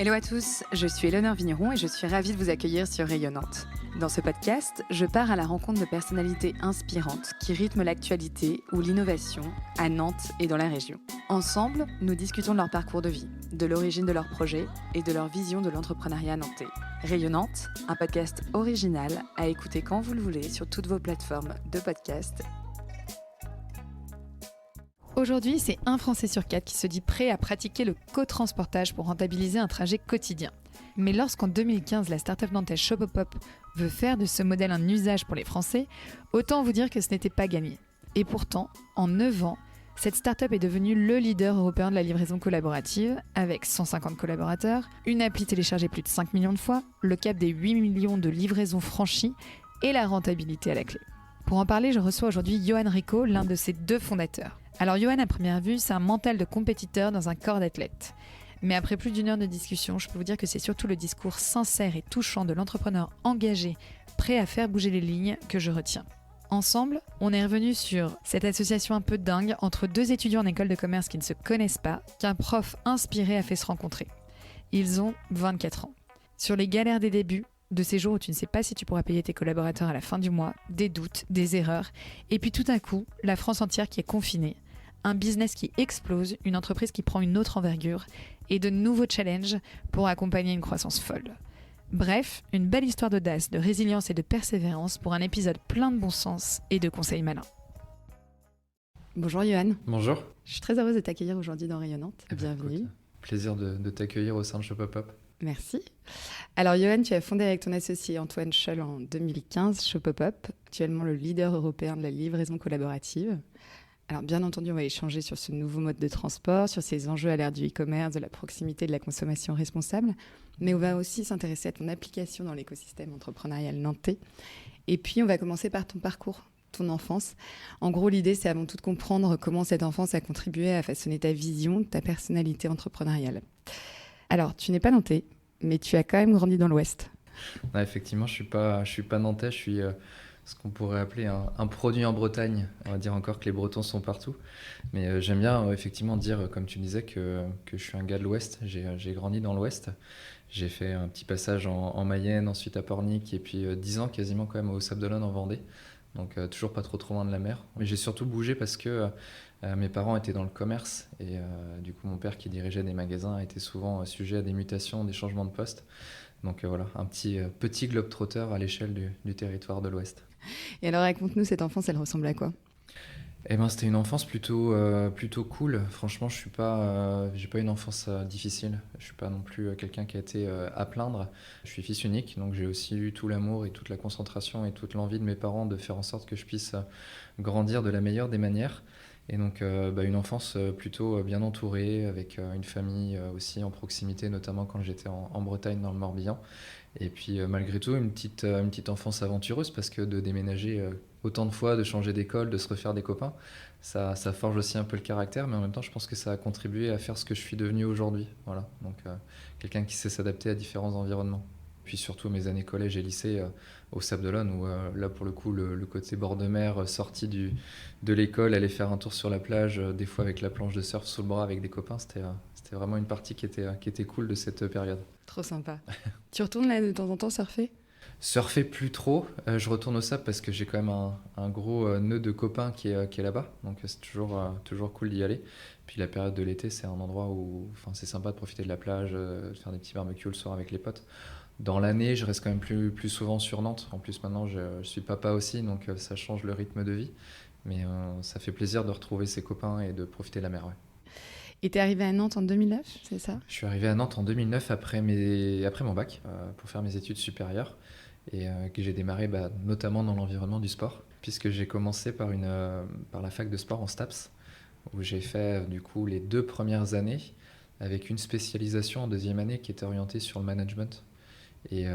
Hello à tous, je suis Éléonore Vigneron et je suis ravie de vous accueillir sur Rayonnante. Dans ce podcast, je pars à la rencontre de personnalités inspirantes qui rythment l'actualité ou l'innovation à Nantes et dans la région. Ensemble, nous discutons de leur parcours de vie, de l'origine de leurs projets et de leur vision de l'entrepreneuriat nantais. Rayonnante, un podcast original à écouter quand vous le voulez sur toutes vos plateformes de podcast. Aujourd'hui, c'est un Français sur 4 qui se dit prêt à pratiquer le cotransportage pour rentabiliser un trajet quotidien. Mais lorsqu'en 2015, la start-up nantaise Shopopop veut faire de ce modèle un usage pour les Français, autant vous dire que ce n'était pas gagné. Et pourtant, en 9 ans, cette start-up est devenue le leader européen de la livraison collaborative, avec 150 collaborateurs, une appli téléchargée plus de 5 millions de fois, le cap des 8 millions de livraisons franchies et la rentabilité à la clé. Pour en parler, je reçois aujourd'hui Johan Rico, l'un de ses 2 fondateurs. Alors Johan, à première vue, c'est un mental de compétiteur dans un corps d'athlète. Mais après plus d'1 heure de discussion, je peux vous dire que c'est surtout le discours sincère et touchant de l'entrepreneur engagé, prêt à faire bouger les lignes, que je retiens. Ensemble, on est revenu sur cette association un peu dingue entre 2 étudiants en école de commerce qui ne se connaissent pas, qu'un prof inspiré a fait se rencontrer. Ils ont 24 ans. Sur les galères des débuts, de ces jours où tu ne sais pas si tu pourras payer tes collaborateurs à la fin du mois, des doutes, des erreurs, et puis tout à coup, la France entière qui est confinée, un business qui explose, une entreprise qui prend une autre envergure, et de nouveaux challenges pour accompagner une croissance folle. Bref, une belle histoire d'audace, de résilience et de persévérance pour un épisode plein de bon sens et de conseils malins. Bonjour Johan. Bonjour. Je suis très heureuse de t'accueillir aujourd'hui dans Rayonnante. Bienvenue. Écoute, plaisir de t'accueillir au sein de Shopopop. Merci. Alors Johan, tu as fondé avec ton associé Antoine Scholl en 2015 Shopopop, actuellement le leader européen de la livraison collaborative. Alors bien entendu, on va échanger sur ce nouveau mode de transport, sur ses enjeux à l'ère du e-commerce, de la proximité, de la consommation responsable, mais on va aussi s'intéresser à ton application dans l'écosystème entrepreneurial nantais. Et puis on va commencer par ton parcours, ton enfance. En gros, l'idée, c'est avant tout de comprendre comment cette enfance a contribué à façonner ta vision, ta personnalité entrepreneuriale. Alors, tu n'es pas nantais, mais tu as quand même grandi dans l'Ouest. Non, effectivement, je suis pas nantais, je suis ce qu'on pourrait appeler un produit en Bretagne. On va dire encore que les Bretons sont partout. Mais j'aime bien effectivement dire, comme tu disais, que je suis un gars de l'Ouest. J'ai grandi dans l'Ouest. J'ai fait un petit passage en Mayenne, ensuite à Pornic, et puis 10 ans quasiment quand même au Sable-d'Olonne en Vendée. Donc toujours pas trop loin de la mer. Mais j'ai surtout bougé parce que mes parents étaient dans le commerce et du coup mon père qui dirigeait des magasins était souvent sujet à des mutations, des changements de poste. Donc voilà, un petit globe-trotter à l'échelle du territoire de l'Ouest. Et alors raconte-nous, cette enfance, elle ressemble à quoi ? Eh ben, c'était une enfance plutôt cool. Franchement, j'ai pas une enfance difficile. Je suis pas non plus quelqu'un qui a été à plaindre. Je suis fils unique, donc j'ai aussi eu tout l'amour et toute la concentration et toute l'envie de mes parents de faire en sorte que je puisse grandir de la meilleure des manières. Et donc une enfance plutôt bien entourée, avec une famille aussi en proximité, notamment quand j'étais en Bretagne, dans le Morbihan. Et puis malgré tout, une petite enfance aventureuse, parce que de déménager autant de fois, de changer d'école, de se refaire des copains, ça forge aussi un peu le caractère, mais en même temps, je pense que ça a contribué à faire ce que je suis devenu aujourd'hui. Voilà, donc quelqu'un qui sait s'adapter à différents environnements. Puis surtout mes années collège et lycée au Sable-d'Olonne, où là pour le coup le côté bord de mer, sortie de l'école, aller faire un tour sur la plage, des fois avec la planche de surf sous le bras avec des copains, c'était vraiment une partie qui était cool de cette période. Trop sympa. Tu retournes là de temps en temps surfer ? Surfer plus trop, je retourne au sable parce que j'ai quand même un gros nœud de copains qui est là-bas, donc c'est toujours cool d'y aller. Puis la période de l'été, c'est un endroit où c'est sympa de profiter de la plage, de faire des petits barbecues le soir avec les potes. Dans l'année, je reste quand même plus souvent sur Nantes. En plus, maintenant, je suis papa aussi, donc ça change le rythme de vie. Mais ça fait plaisir de retrouver ses copains et de profiter de la mer. Ouais. Et t'es arrivé à Nantes en 2009, c'est ça ? Je suis arrivé à Nantes en 2009 après mon bac pour faire mes études supérieures et que j'ai démarré notamment dans l'environnement du sport, puisque j'ai commencé par la fac de sport en STAPS, où j'ai fait du coup les 2 premières années avec une spécialisation en 2e année qui était orientée sur le management. Et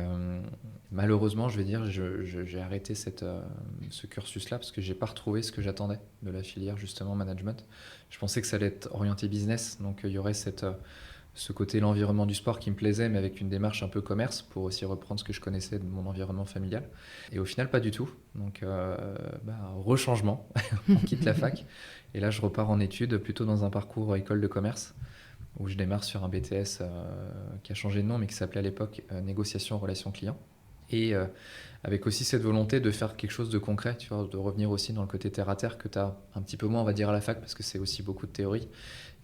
malheureusement, je vais dire, j'ai arrêté ce cursus-là parce que j'ai pas retrouvé ce que j'attendais de la filière justement management. Je pensais que ça allait être orienté business, donc il y aurait ce côté l'environnement du sport qui me plaisait, mais avec une démarche un peu commerce pour aussi reprendre ce que je connaissais de mon environnement familial. Et au final, pas du tout. Donc rechangement, on quitte la fac. Et là, je repars en études, plutôt dans un parcours école de commerce, où je démarre sur un BTS qui a changé de nom, mais qui s'appelait à l'époque Négociation Relations Clients. Et avec aussi cette volonté de faire quelque chose de concret, tu vois, de revenir aussi dans le côté terre-à-terre que tu as un petit peu moins, on va dire, à la fac, parce que c'est aussi beaucoup de théorie.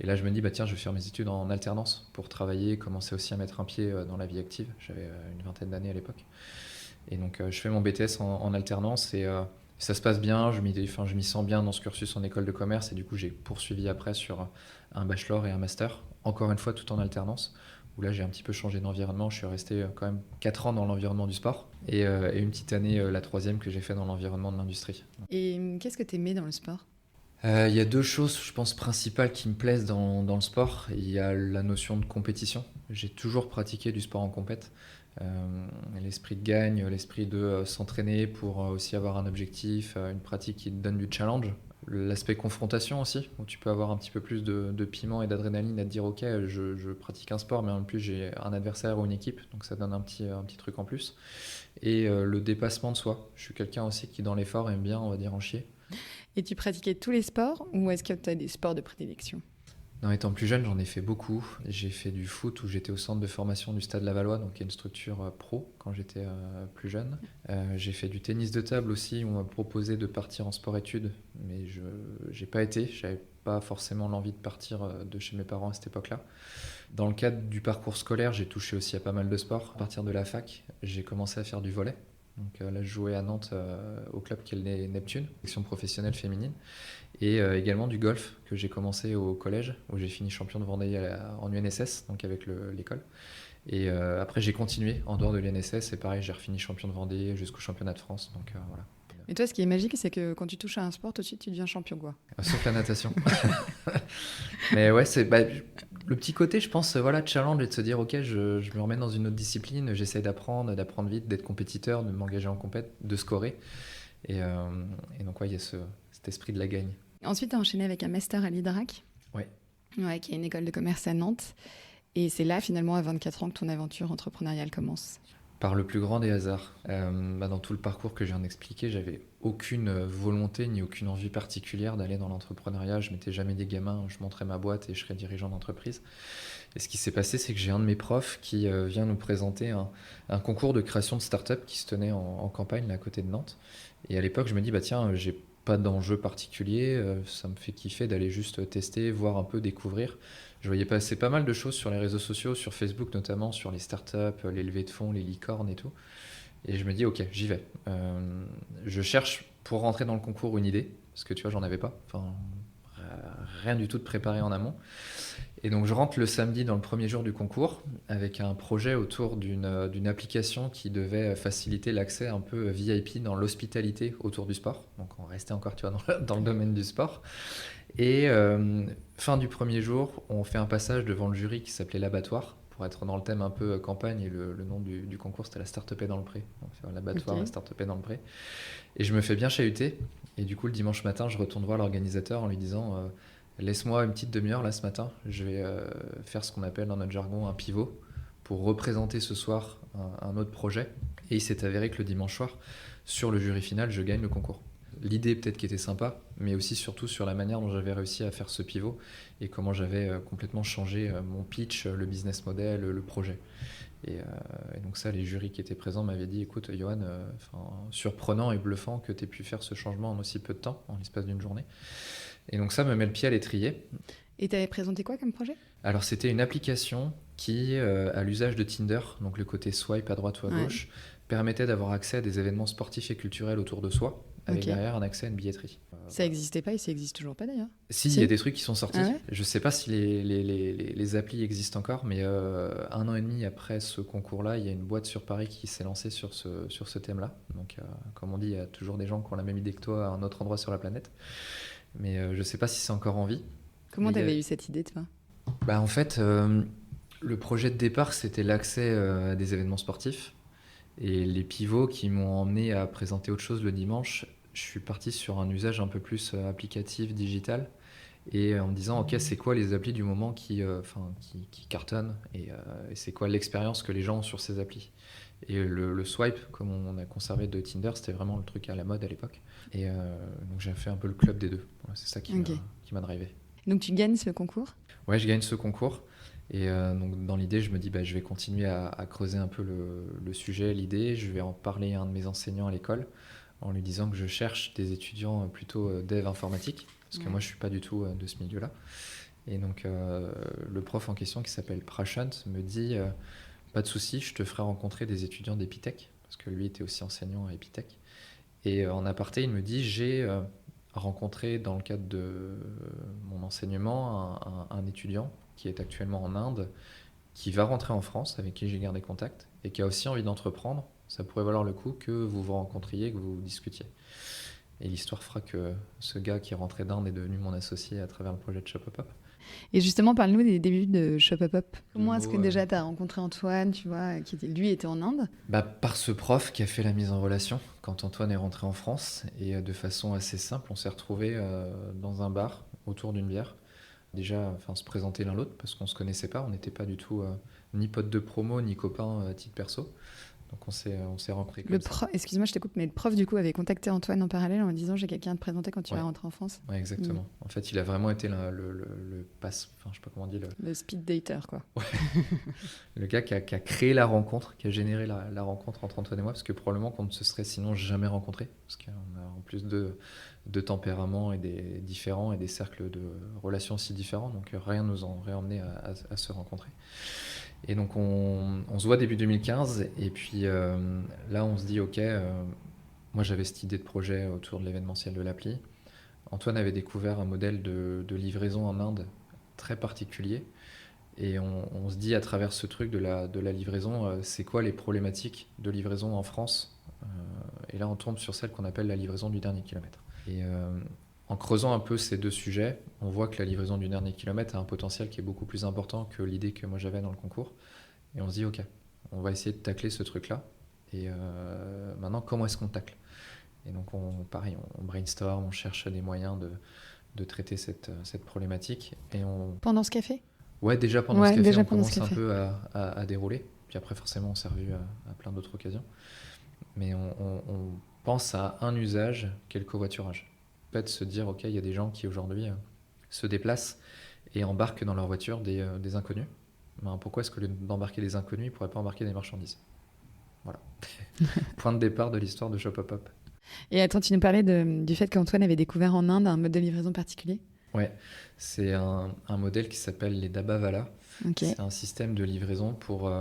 Et là, je me dis, bah, tiens, je vais faire mes études en alternance pour travailler, commencer aussi à mettre un pied dans la vie active. J'avais une vingtaine d'années à l'époque. Et donc, je fais mon BTS en alternance et ça se passe bien. Je m'y sens bien dans ce cursus en école de commerce. Et du coup, j'ai poursuivi après sur un bachelor et un master, encore une fois, tout en alternance, où là, j'ai un petit peu changé d'environnement. Je suis resté quand même 4 ans dans l'environnement du sport et une petite année, la troisième, que j'ai fait dans l'environnement de l'industrie. Et qu'est-ce que tu aimais dans le sport? Il y a deux choses, je pense, principales qui me plaisent dans le sport. Il y a la notion de compétition. J'ai toujours pratiqué du sport en compète. L'esprit de gagne, l'esprit de s'entraîner pour aussi avoir un objectif, une pratique qui te donne du challenge. L'aspect confrontation aussi, où tu peux avoir un petit peu plus de piment et d'adrénaline à te dire ok, je pratique un sport, mais en plus j'ai un adversaire ou une équipe, donc ça donne un petit truc en plus. Et le dépassement de soi. Je suis quelqu'un aussi qui dans l'effort aime bien, on va dire, en chier. Et tu pratiquais tous les sports ou est-ce que tu as des sports de prédilection? En étant plus jeune, j'en ai fait beaucoup. J'ai fait du foot où j'étais au centre de formation du Stade Lavallois, donc qui est une structure pro quand j'étais plus jeune. J'ai fait du tennis de table aussi, où on m'a proposé de partir en sport-études, mais je n'ai pas été. J'avais pas forcément l'envie de partir de chez mes parents à cette époque-là. Dans le cadre du parcours scolaire, j'ai touché aussi à pas mal de sports. À partir de la fac, j'ai commencé à faire du volley. Donc là, je jouais à Nantes au club qui est le Neptune, section professionnelle féminine. Et également du golf que j'ai commencé au collège où j'ai fini champion de Vendée en UNSS, donc avec l'école. Et après j'ai continué en dehors de l'UNSS et pareil j'ai refini champion de Vendée jusqu'au championnat de France. Donc voilà. Et toi, ce qui est magique, c'est que quand tu touches à un sport, tout de suite, tu deviens champion, quoi. Sauf la natation. Mais ouais, c'est le petit côté, je pense, voilà, challenge et de se dire ok, je me remets dans une autre discipline, j'essaie d'apprendre vite, d'être compétiteur, de m'engager en compète, de scorer. Et donc ouais, il y a cet esprit de la gagne. Ensuite, tu as enchaîné avec un master à l'IDRAC, Ouais. Ouais, qui est une école de commerce à Nantes. Et c'est là, finalement, à 24 ans, que ton aventure entrepreneuriale commence. Par le plus grand des hasards. Dans tout le parcours que je viens d'expliquer, j'avais aucune volonté ni aucune envie particulière d'aller dans l'entrepreneuriat. Je m'étais jamais dit gamin, je monterais ma boîte et je serais dirigeant d'entreprise. Et ce qui s'est passé, c'est que j'ai un de mes profs qui vient nous présenter un concours de création de start-up qui se tenait en campagne là, à côté de Nantes. Et à l'époque, je me dis, bah tiens, j'ai pas d'enjeu particulier, ça me fait kiffer d'aller juste tester, voir un peu, découvrir. Je voyais passer pas mal de choses sur les réseaux sociaux, sur Facebook notamment, sur les startups, les levées de fonds, les licornes et tout. Et je me dis, ok, j'y vais. Je cherche pour rentrer dans le concours une idée, parce que tu vois, j'en avais pas. Enfin, rien du tout de préparé en amont. Et donc je rentre le samedi dans le premier jour du concours avec un projet autour d'une application qui devait faciliter l'accès un peu VIP dans l'hospitalité autour du sport. Donc on restait encore tu vois, dans le domaine du sport. Et fin du premier jour, on fait un passage devant le jury qui s'appelait l'abattoir pour être dans le thème un peu campagne. Et le nom du concours, c'était la start-up est dans le pré. Donc c'est l'abattoir, okay. La start-up est dans le pré. Et je me fais bien chahuter. Et du coup, le dimanche matin, je retourne voir l'organisateur en lui disant... laisse-moi une petite demi-heure là ce matin, je vais faire ce qu'on appelle dans notre jargon un pivot pour représenter ce soir un autre projet. Et il s'est avéré que le dimanche soir, sur le jury final, je gagne le concours. L'idée peut-être qui était sympa, mais aussi surtout sur la manière dont j'avais réussi à faire ce pivot et comment j'avais complètement changé mon pitch, le business model, le projet. Et donc ça, les jurys qui étaient présents m'avaient dit, écoute Johan, surprenant et bluffant que tu aies pu faire ce changement en aussi peu de temps, en l'espace d'une journée. Et donc ça me met le pied à l'étrier. Et tu avais présenté quoi comme projet ? Alors c'était une application qui, à l'usage de Tinder, donc le côté swipe à droite ou à gauche, permettait d'avoir accès à des événements sportifs et culturels autour de soi, avec derrière un accès à une billetterie. Ça n'existait pas et ça n'existe toujours pas d'ailleurs. Si, il y a des trucs qui sont sortis. Je ne sais pas si les applis existent encore, mais 1 an et demi après ce concours-là, il y a une boîte sur Paris qui s'est lancée sur ce thème-là. Donc comme on dit, il y a toujours des gens qui ont la même idée que toi à un autre endroit sur la planète. Mais je ne sais pas si c'est encore en vie. Comment tu avais eu cette idée, toi ? En fait, le projet de départ, c'était l'accès à des événements sportifs. Et les pivots qui m'ont emmené à présenter autre chose le dimanche, je suis parti sur un usage un peu plus applicatif, digital. Et en me disant, ok, c'est quoi les applis du moment qui cartonnent et c'est quoi l'expérience que les gens ont sur ces applis. Et le swipe, comme on a conservé de Tinder, c'était vraiment le truc à la mode à l'époque. Et donc j'ai fait un peu le club des deux. C'est ça qui m'a drivé. Donc tu gagnes ce concours ? Ouais, je gagne ce concours. Et donc dans l'idée, je me dis, je vais continuer à creuser un peu le sujet, l'idée. Je vais en parler à un de mes enseignants à l'école en lui disant que je cherche des étudiants plutôt dev informatique, parce que moi, je suis pas du tout de ce milieu-là. Et donc le prof en question, qui s'appelle Prashant, me dit, pas de souci, je te ferai rencontrer des étudiants d'Epitech, parce que lui était aussi enseignant à Epitech. Et en aparté, il me dit, j'ai rencontré dans le cadre de mon enseignement un étudiant qui est actuellement en Inde, qui va rentrer en France, avec qui j'ai gardé contact, et qui a aussi envie d'entreprendre. Ça pourrait valoir le coup que vous vous rencontriez, que vous discutiez. Et l'histoire fera que ce gars qui est rentré d'Inde est devenu mon associé à travers le projet de Shopopop. Et justement, parle-nous des débuts de Shopopop. Comment est-ce que déjà tu as rencontré Antoine, tu vois, lui était en Inde ? Par ce prof qui a fait la mise en relation quand Antoine est rentré en France. Et de façon assez simple, on s'est retrouvés dans un bar autour d'une bière. Déjà, se présenter l'un l'autre parce qu'on ne se connaissait pas. On n'était pas du tout ni potes de promo, ni copains à titre perso. Donc on s'est rencontrés comme ça. Excuse-moi, je te coupe, mais le prof du coup avait contacté Antoine en parallèle en disant j'ai quelqu'un à te présenter quand tu vas rentrer en France. Ouais, exactement. En fait, il a vraiment été le passe, je sais pas comment on dit. Le speed dater, quoi. Ouais. Le gars qui a créé la rencontre, qui a généré la rencontre entre Antoine et moi, parce que probablement qu'on ne se serait sinon jamais rencontrés, parce qu'on a en plus de tempéraments et des différents et des cercles de relations aussi différents, donc rien nous aurait emmené à se rencontrer. Et donc on se voit début 2015 et puis là on se dit ok, moi j'avais cette idée de projet autour de l'événementiel de l'appli. Antoine avait découvert un modèle de livraison en Inde très particulier et on se dit à travers ce truc de la livraison, c'est quoi les problématiques de livraison en France, et là on tombe sur celle qu'on appelle la livraison du dernier kilomètre. Et en creusant un peu ces deux sujets, on voit que la livraison du dernier kilomètre a un potentiel qui est beaucoup plus important que l'idée que moi j'avais dans le concours. Et on se dit, ok, on va essayer de tacler ce truc-là. Et maintenant, comment est-ce qu'on tacle ? Et donc, on brainstorm, on cherche des moyens de traiter cette problématique. Et Pendant ce café ? Ouais, déjà pendant ce café, on commence un peu à dérouler. Puis après, forcément, on s'est revu à plein d'autres occasions. Mais on pense à un usage qu'est le covoiturage. De se dire, ok, il y a des gens qui aujourd'hui se déplacent et embarquent dans leur voiture des inconnus. Pourquoi est-ce que d'embarquer des inconnus, ils ne pourraient pas embarquer des marchandises ? Voilà. Point de départ de l'histoire de Shopopop. Et attends, tu nous parlais du fait qu'Antoine avait découvert en Inde un mode de livraison particulier ? Ouais, c'est un modèle qui s'appelle les Dabbavala. Okay. C'est un système de livraison pour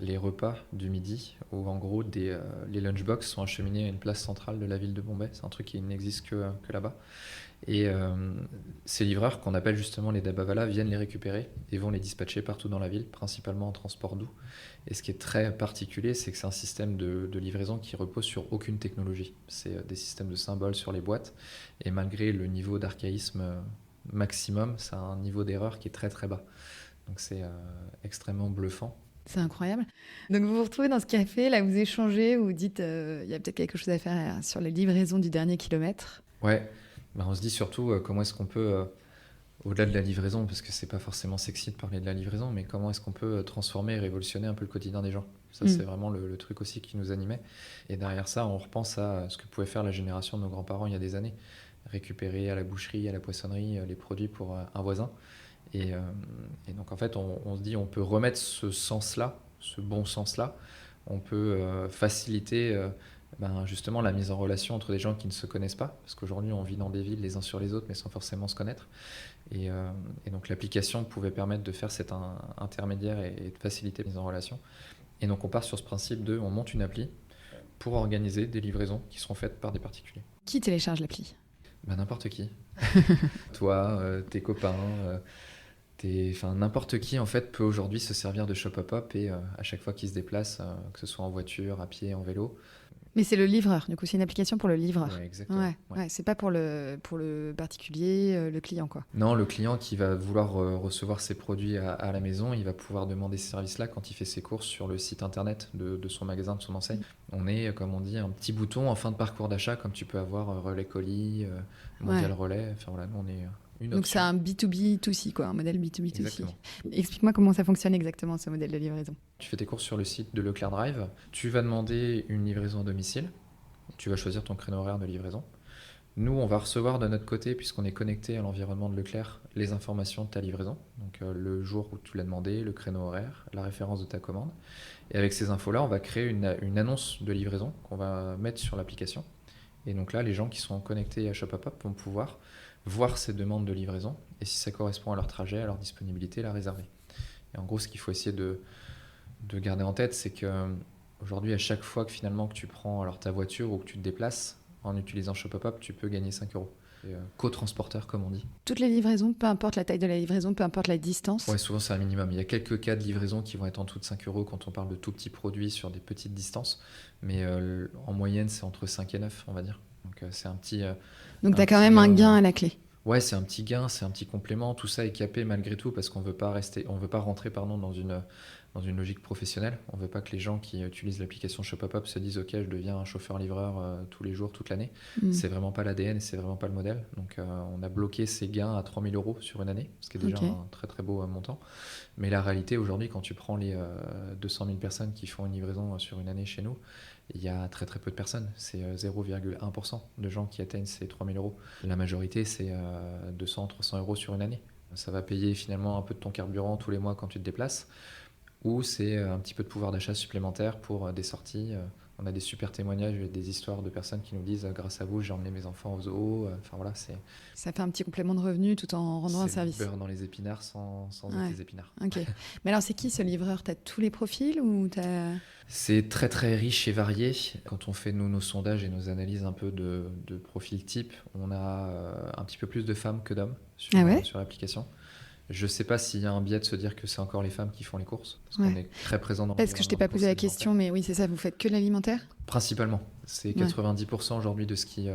les repas du midi, où en gros les lunchbox sont acheminés à une place centrale de la ville de Bombay. C'est un truc qui n'existe que là-bas. Et ces livreurs, qu'on appelle justement les Dabbavala, viennent les récupérer et vont les dispatcher partout dans la ville, principalement en transport doux. Et ce qui est très particulier, c'est que c'est un système de livraison qui repose sur aucune technologie. C'est des systèmes de symboles sur les boîtes. Et malgré le niveau d'archaïsme maximum, ça a un niveau d'erreur qui est très très bas. Donc c'est extrêmement bluffant. C'est incroyable. Donc vous vous retrouvez dans ce café, là vous échangez, vous dites il y a peut-être quelque chose à faire sur les livraisons du dernier kilomètre. Ouais, on se dit surtout comment est-ce qu'on peut, au-delà de la livraison, parce que c'est pas forcément sexy de parler de la livraison, mais comment est-ce qu'on peut transformer et révolutionner un peu le quotidien des gens. Ça c'est vraiment le truc aussi qui nous animait. Et derrière ça, on repense à ce que pouvait faire la génération de nos grands-parents il y a des années. Récupérer à la boucherie, à la poissonnerie les produits pour un voisin. Et donc en fait on se dit on peut remettre ce sens-là, ce bon sens-là, on peut faciliter justement la mise en relation entre des gens qui ne se connaissent pas, parce qu'aujourd'hui on vit dans des villes les uns sur les autres mais sans forcément se connaître, et donc l'application pouvait permettre de faire cet intermédiaire et de faciliter la mise en relation. Et donc on part sur ce principe on monte une appli pour organiser des livraisons qui seront faites par des particuliers. Qui télécharge l'appli ? N'importe qui. Toi, tes copains, n'importe qui en fait peut aujourd'hui se servir de Shopopop et à chaque fois qu'il se déplace, que ce soit en voiture, à pied, en vélo. Mais c'est le livreur, du coup c'est une application pour le livreur. Ouais, exactement. Ouais, c'est pas pour le particulier, le client quoi. Non, le client qui va vouloir recevoir ses produits à la maison, il va pouvoir demander ces services-là quand il fait ses courses sur le site internet de son magasin, de son enseigne. On est, comme on dit, un petit bouton en fin de parcours d'achat, comme tu peux avoir Relais Colis, Mondial Relais. Enfin voilà, nous on est une option. Donc c'est un B2B2C quoi, un modèle B2B2C. Exactement. Explique-moi comment ça fonctionne exactement ce modèle de livraison. Tu fais tes courses sur le site de Leclerc Drive, tu vas demander une livraison à domicile, tu vas choisir ton créneau horaire de livraison. Nous, on va recevoir de notre côté, puisqu'on est connecté à l'environnement de Leclerc, les informations de ta livraison. Donc le jour où tu l'as demandé, le créneau horaire, la référence de ta commande. Et avec ces infos-là, on va créer une annonce de livraison qu'on va mettre sur l'application. Et donc là, les gens qui sont connectés à Shopapop vont pouvoir voir ces demandes de livraison et si ça correspond à leur trajet, à leur disponibilité, la réserver. Et en gros, ce qu'il faut essayer de garder en tête, c'est que aujourd'hui, à chaque fois que finalement que tu prends alors ta voiture ou que tu te déplaces en utilisant Shopapop, tu peux gagner 5 euros. Et, co-transporteur, comme on dit. Toutes les livraisons, peu importe la taille de la livraison, peu importe la distance. Ouais, souvent c'est un minimum. Il y a quelques cas de livraison qui vont être en dessous de 5 euros quand on parle de tout petits produits sur des petites distances. Mais en moyenne, c'est entre 5 et 9, on va dire. Donc c'est un petit. Donc tu as quand même un gain à la clé. Ouais, c'est un petit gain, c'est un petit complément. Tout ça est capé malgré tout parce qu'on veut pas rentrer dans une logique professionnelle. On veut pas que les gens qui utilisent l'application Shopapop se disent ok, je deviens un chauffeur-livreur tous les jours, toute l'année. C'est vraiment pas l'ADN et c'est vraiment pas le modèle. Donc on a bloqué ces gains à 3 000 euros sur une année, ce qui est déjà un très très beau montant. Mais la réalité aujourd'hui, quand tu prends les 200 000 personnes qui font une livraison sur une année chez nous, il y a très très peu de personnes, c'est 0,1% de gens qui atteignent ces 3 000 euros. La majorité, c'est 200-300 euros sur une année. Ça va payer finalement un peu de ton carburant tous les mois quand tu te déplaces, ou c'est un petit peu de pouvoir d'achat supplémentaire pour des sorties. On a des super témoignages, des histoires de personnes qui nous disent grâce à vous, j'ai emmené mes enfants au zoo. Enfin voilà, ça fait un petit complément de revenu tout en rendant un service. C'est beurre dans les épinards sans être des épinards. Ok. Mais alors c'est qui ce livreur? Tu as tous les profils ou t'as... C'est très très riche et varié. Quand on fait nos sondages et nos analyses un peu de profil type, on a un petit peu plus de femmes que d'hommes sur l'application. Je ne sais pas s'il y a un biais de se dire que c'est encore les femmes qui font les courses, parce qu'on est très présent dans Parce que je t'ai pas posé la question, mais oui, c'est ça, vous faites que l'alimentaire? Principalement. C'est 90% aujourd'hui de ce qui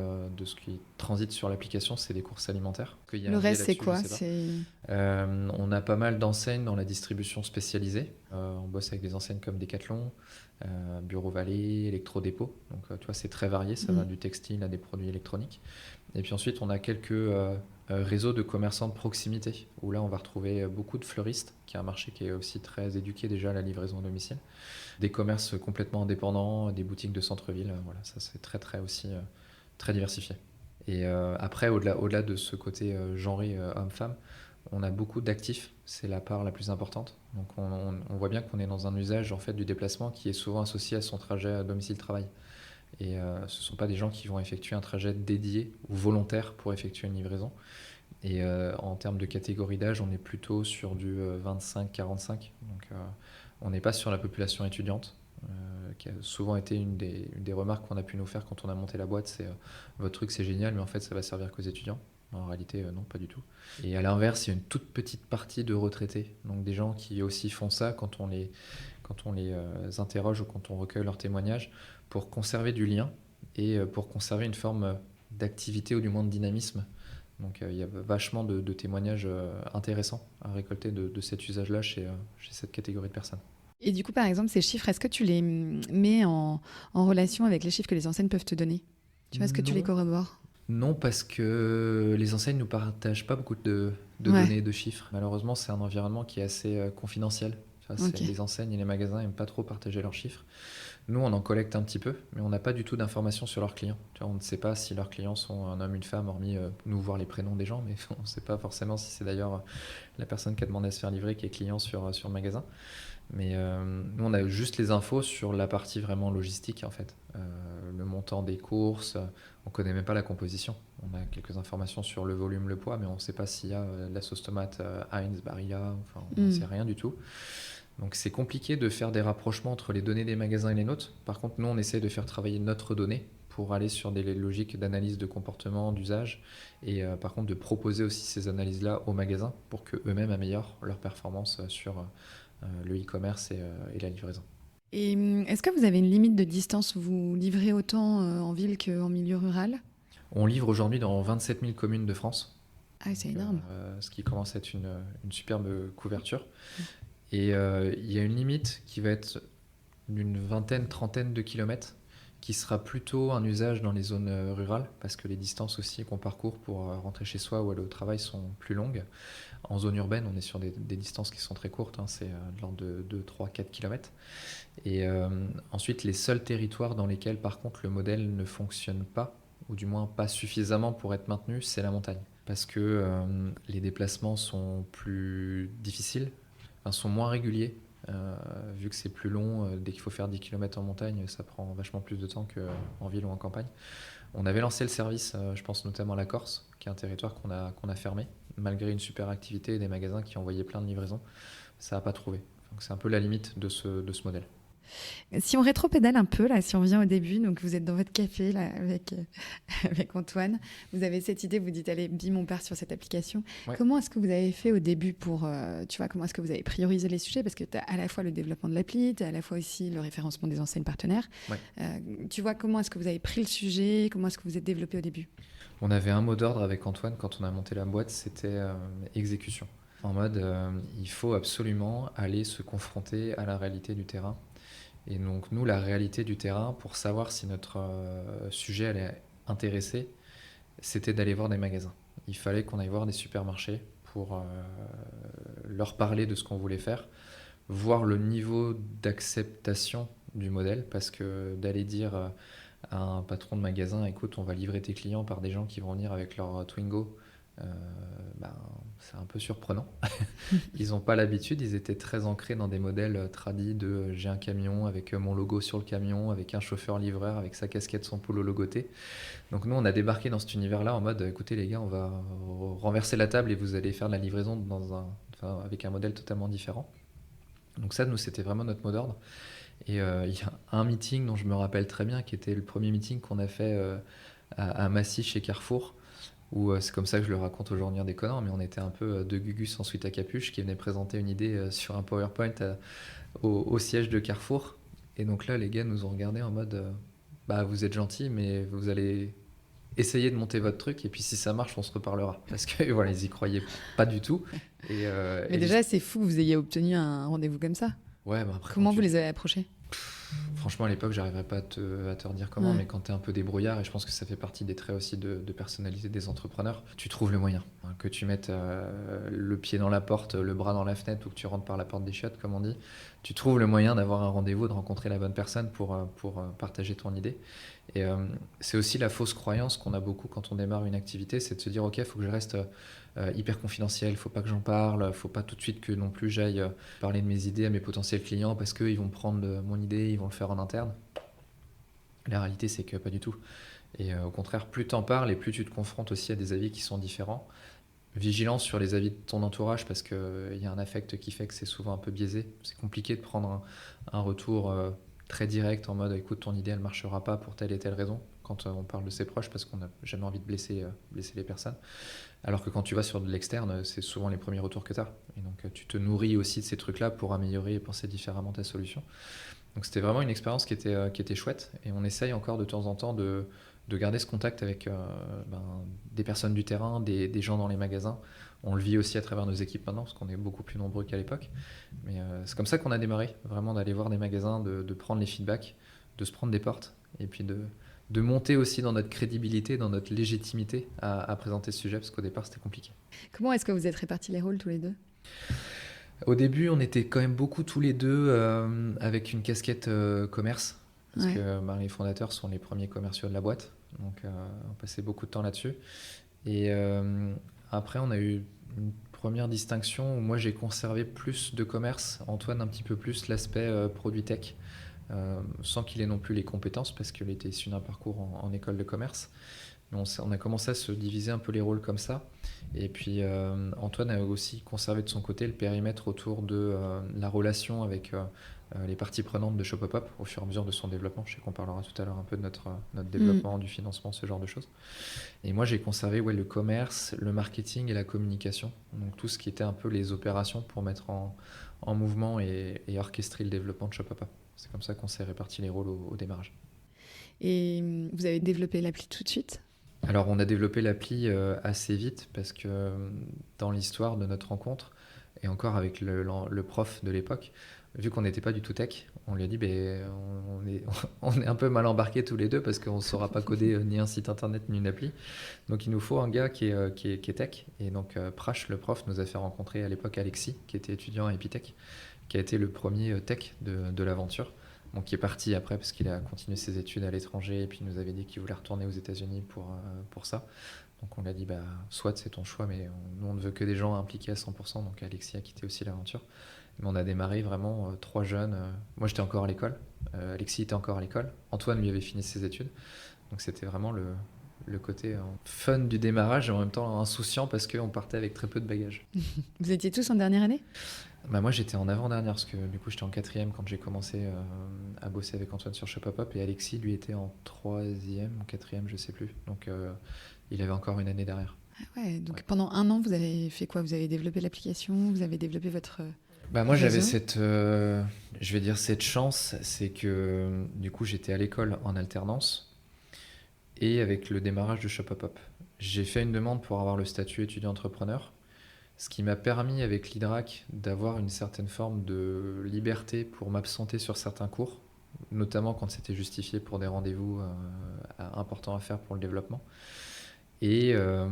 transite sur l'application, c'est des courses alimentaires. Le reste, c'est quoi? On a pas mal d'enseignes dans la distribution spécialisée. On bosse avec des enseignes comme Decathlon, Bureau Vallée, Electrodépôt. Donc tu vois, c'est très varié, ça va du textile à des produits électroniques. Et puis ensuite, on a quelques réseaux de commerçants de proximité, où là, on va retrouver beaucoup de fleuristes, qui est un marché qui est aussi très éduqué déjà à la livraison à domicile. Des commerces complètement indépendants, des boutiques de centre-ville, voilà, ça c'est très très aussi très diversifié. Et après, au-delà de ce côté genré homme-femme, on a beaucoup d'actifs, c'est la part la plus importante. Donc on voit bien qu'on est dans un usage en fait du déplacement qui est souvent associé à son trajet à domicile-travail. Et ce ne sont pas des gens qui vont effectuer un trajet dédié ou volontaire pour effectuer une livraison. Et en termes de catégorie d'âge, on est plutôt sur du 25-45. Donc on n'est pas sur la population étudiante, qui a souvent été une des remarques qu'on a pu nous faire quand on a monté la boîte. C'est votre truc c'est génial, mais en fait ça va servir qu'aux étudiants. En réalité, non, pas du tout. Et à l'inverse, il y a une toute petite partie de retraités, donc des gens qui aussi font ça quand on les interroge ou quand on recueille leurs témoignages, pour conserver du lien et pour conserver une forme d'activité ou du moins de dynamisme. Donc il y a vachement de témoignages intéressants à récolter de cet usage-là chez cette catégorie de personnes. Et du coup, par exemple, ces chiffres, est-ce que tu les mets en relation avec les chiffres que les enseignes peuvent te donner? Tu vois, est-ce que tu les corrobores? Non, parce que les enseignes ne nous partagent pas beaucoup de données, de chiffres. Malheureusement, c'est un environnement qui est assez confidentiel. Les enseignes et les magasins n'aiment pas trop partager leurs chiffres. Nous, on en collecte un petit peu, mais on n'a pas du tout d'informations sur leurs clients. Tu vois, on ne sait pas si leurs clients sont un homme, une femme, hormis nous voir les prénoms des gens, mais on ne sait pas forcément si c'est d'ailleurs la personne qui a demandé à se faire livrer qui est client sur le magasin. Mais nous, on a juste les infos sur la partie vraiment logistique, en fait. Le montant des courses, on ne connaît même pas la composition. On a quelques informations sur le volume, le poids, mais on ne sait pas s'il y a de la sauce tomate Heinz, Barilla, enfin, on ne sait rien du tout. Donc c'est compliqué de faire des rapprochements entre les données des magasins et les nôtres. Par contre, nous, on essaie de faire travailler notre donnée pour aller sur des logiques d'analyse de comportement, d'usage, et par contre de proposer aussi ces analyses-là aux magasins pour qu'eux-mêmes améliorent leur performance sur le e-commerce et la livraison. Et est-ce que vous avez une limite de distance? Vous livrez autant en ville qu'en milieu rural? On livre aujourd'hui dans 27 000 communes de France. Ah, c'est énorme. Ce qui commence à être une superbe couverture. Et il y a une limite qui va être d'une vingtaine, trentaine de kilomètres, qui sera plutôt un usage dans les zones rurales, parce que les distances aussi qu'on parcourt pour rentrer chez soi ou aller au travail sont plus longues. En zone urbaine, on est sur des distances qui sont très courtes, hein, c'est de l'ordre de 2, 3, 4 km. Et ensuite, les seuls territoires dans lesquels, par contre, le modèle ne fonctionne pas, ou du moins pas suffisamment pour être maintenu, c'est la montagne. Parce que les déplacements sont plus difficiles, enfin, sont moins réguliers. Vu que c'est plus long, dès qu'il faut faire 10 km en montagne, ça prend vachement plus de temps qu'en ville ou en campagne. On avait lancé le service, je pense notamment à la Corse, qui est un territoire qu'on a fermé, malgré une super activité et des magasins qui envoyaient plein de livraisons. Ça n'a pas trouvé. Donc c'est un peu la limite de ce modèle. Si on rétropédale un peu, là, si on vient au début, donc vous êtes dans votre café là, avec Antoine, vous avez cette idée, vous dites, allez, bim, on part sur cette application. Ouais. Comment est-ce que vous avez fait au début pour, tu vois, comment est-ce que vous avez priorisé les sujets? Parce que tu as à la fois le développement de l'appli, tu as à la fois aussi le référencement des enseignes partenaires. Ouais. Tu vois, comment est-ce que vous avez pris le sujet? Comment est-ce que vous êtes développé au début? On avait un mot d'ordre avec Antoine quand on a monté la boîte, c'était exécution. En mode, il faut absolument aller se confronter à la réalité du terrain. Et donc nous, la réalité du terrain, pour savoir si notre sujet allait intéresser, c'était d'aller voir des magasins. Il fallait qu'on aille voir des supermarchés pour leur parler de ce qu'on voulait faire, voir le niveau d'acceptation du modèle, parce que d'aller dire à un patron de magasin, écoute, on va livrer tes clients par des gens qui vont venir avec leur Twingo, ben, c'est un peu surprenant. Ils n'ont pas l'habitude, ils étaient très ancrés dans des modèles tradis de j'ai un camion avec mon logo sur le camion, avec un chauffeur-livreur, avec sa casquette, son polo logoté. Donc nous, on a débarqué dans cet univers-là en mode, écoutez les gars, on va renverser la table et vous allez faire de la livraison avec un modèle totalement différent. Donc ça, nous, c'était vraiment notre mot d'ordre. Et il y a un meeting dont je me rappelle très bien, qui était le premier meeting qu'on a fait à Massy chez Carrefour, où c'est comme ça que je le raconte aujourd'hui en déconnant, mais on était un peu deux gugus en sweat à capuche qui venaient présenter une idée sur un PowerPoint au siège de Carrefour. Et donc là, les gars nous ont regardé en mode bah, vous êtes gentils, mais vous allez essayer de monter votre truc, et puis si ça marche, on se reparlera. Parce que voilà, ils y croyaient pas du tout. Mais déjà, c'est fou que vous ayez obtenu un rendez-vous comme ça. Ouais, bah après, comment vous les avez approchés? Franchement, à l'époque, j'arriverais pas à te redire comment, mais quand tu es un peu débrouillard, et je pense que ça fait partie des traits aussi de personnalité des entrepreneurs, tu trouves le moyen. Que tu mettes le pied dans la porte, le bras dans la fenêtre, ou que tu rentres par la porte des chiottes, comme on dit, tu trouves le moyen d'avoir un rendez-vous, de rencontrer la bonne personne pour partager ton idée. Et c'est aussi la fausse croyance qu'on a beaucoup quand on démarre une activité, c'est de se dire, ok, il faut que je reste hyper confidentiel, il faut pas que j'en parle, il faut pas tout de suite que non plus j'aille parler de mes idées à mes potentiels clients parce qu'ils vont prendre mon idée, ils vont le faire en interne. La réalité, c'est que pas du tout. Et au contraire, plus t'en parles et plus tu te confrontes aussi à des avis qui sont différents. Vigilance sur les avis de ton entourage, parce qu'il y a un affect qui fait que c'est souvent un peu biaisé. C'est compliqué de prendre un retour très direct en mode écoute, ton idée elle marchera pas pour telle et telle raison quand on parle de ses proches, parce qu'on n'a jamais envie de blesser les personnes. Alors que quand tu vas sur de l'externe, c'est souvent les premiers retours que tu as. Et donc tu te nourris aussi de ces trucs-là pour améliorer et penser différemment ta solution. Donc c'était vraiment une expérience qui était chouette, et on essaye encore de temps en temps de garder ce contact avec des personnes du terrain, des gens dans les magasins. On le vit aussi à travers nos équipes maintenant, parce qu'on est beaucoup plus nombreux qu'à l'époque. Mais c'est comme ça qu'on a démarré, vraiment d'aller voir des magasins, de prendre les feedbacks, de se prendre des portes, et puis de monter aussi dans notre crédibilité, dans notre légitimité à présenter ce sujet, parce qu'au départ c'était compliqué. Comment est-ce que vous êtes répartis les rôles tous les deux ? Au début, on était quand même beaucoup tous les deux avec une casquette commerce, parce que les fondateurs sont les premiers commerciaux de la boîte, donc on passait beaucoup de temps là-dessus. Et après, on a eu une première distinction où moi j'ai conservé plus de commerce, Antoine un petit peu plus l'aspect produit tech, sans qu'il ait non plus les compétences, parce qu'il était issu d'un parcours en école de commerce. Mais on a commencé à se diviser un peu les rôles comme ça. Et puis Antoine a aussi conservé de son côté le périmètre autour de la relation avec les parties prenantes de Shopopop au fur et à mesure de son développement. Je sais qu'on parlera tout à l'heure un peu de notre développement, du financement, ce genre de choses. Et moi, j'ai conservé le commerce, le marketing et la communication. Donc tout ce qui était un peu les opérations pour mettre en mouvement et orchestrer le développement de Shopopop. C'est comme ça qu'on s'est réparti les rôles au démarrage. Et vous avez développé l'appli tout de suite ? Alors, on a développé l'appli assez vite, parce que dans l'histoire de notre rencontre, et encore avec le prof de l'époque, vu qu'on n'était pas du tout tech, on lui a dit on est un peu mal embarqués tous les deux, parce qu'on ne saura pas coder ni un site internet ni une appli. Donc il nous faut un gars qui est tech. Et donc Prash, le prof, nous a fait rencontrer à l'époque Alexis, qui était étudiant à Epitech, qui a été le premier tech de l'aventure. qui est parti après parce qu'il a continué ses études à l'étranger et puis il nous avait dit qu'il voulait retourner aux États-Unis pour ça. Donc on lui a dit, soit c'est ton choix, mais nous on ne veut que des gens impliqués à 100%, donc Alexis a quitté aussi l'aventure. Mais on a démarré vraiment 3 jeunes. Moi j'étais encore à l'école, Alexis était encore à l'école, Antoine lui avait fini ses études, donc c'était vraiment le côté fun du démarrage et en même temps insouciant parce qu'on partait avec très peu de bagages. Vous étiez tous en dernière année ? Moi j'étais en avant-dernière parce que du coup j'étais en 4e quand j'ai commencé à bosser avec Antoine sur Shopopop et Alexis lui était en 3e ou 4e je sais plus, donc il avait encore une année derrière. Ah ouais, donc pendant 1 an vous avez fait quoi ? Vous avez développé l'application, vous avez développé votre moi j'avais réseau ? cette chance, c'est que du coup j'étais à l'école en alternance et avec le démarrage de Shopopop. J'ai fait une demande pour avoir le statut étudiant-entrepreneur, ce qui m'a permis avec l'IDRAC d'avoir une certaine forme de liberté pour m'absenter sur certains cours, notamment quand c'était justifié pour des rendez-vous importants à faire pour le développement. Et je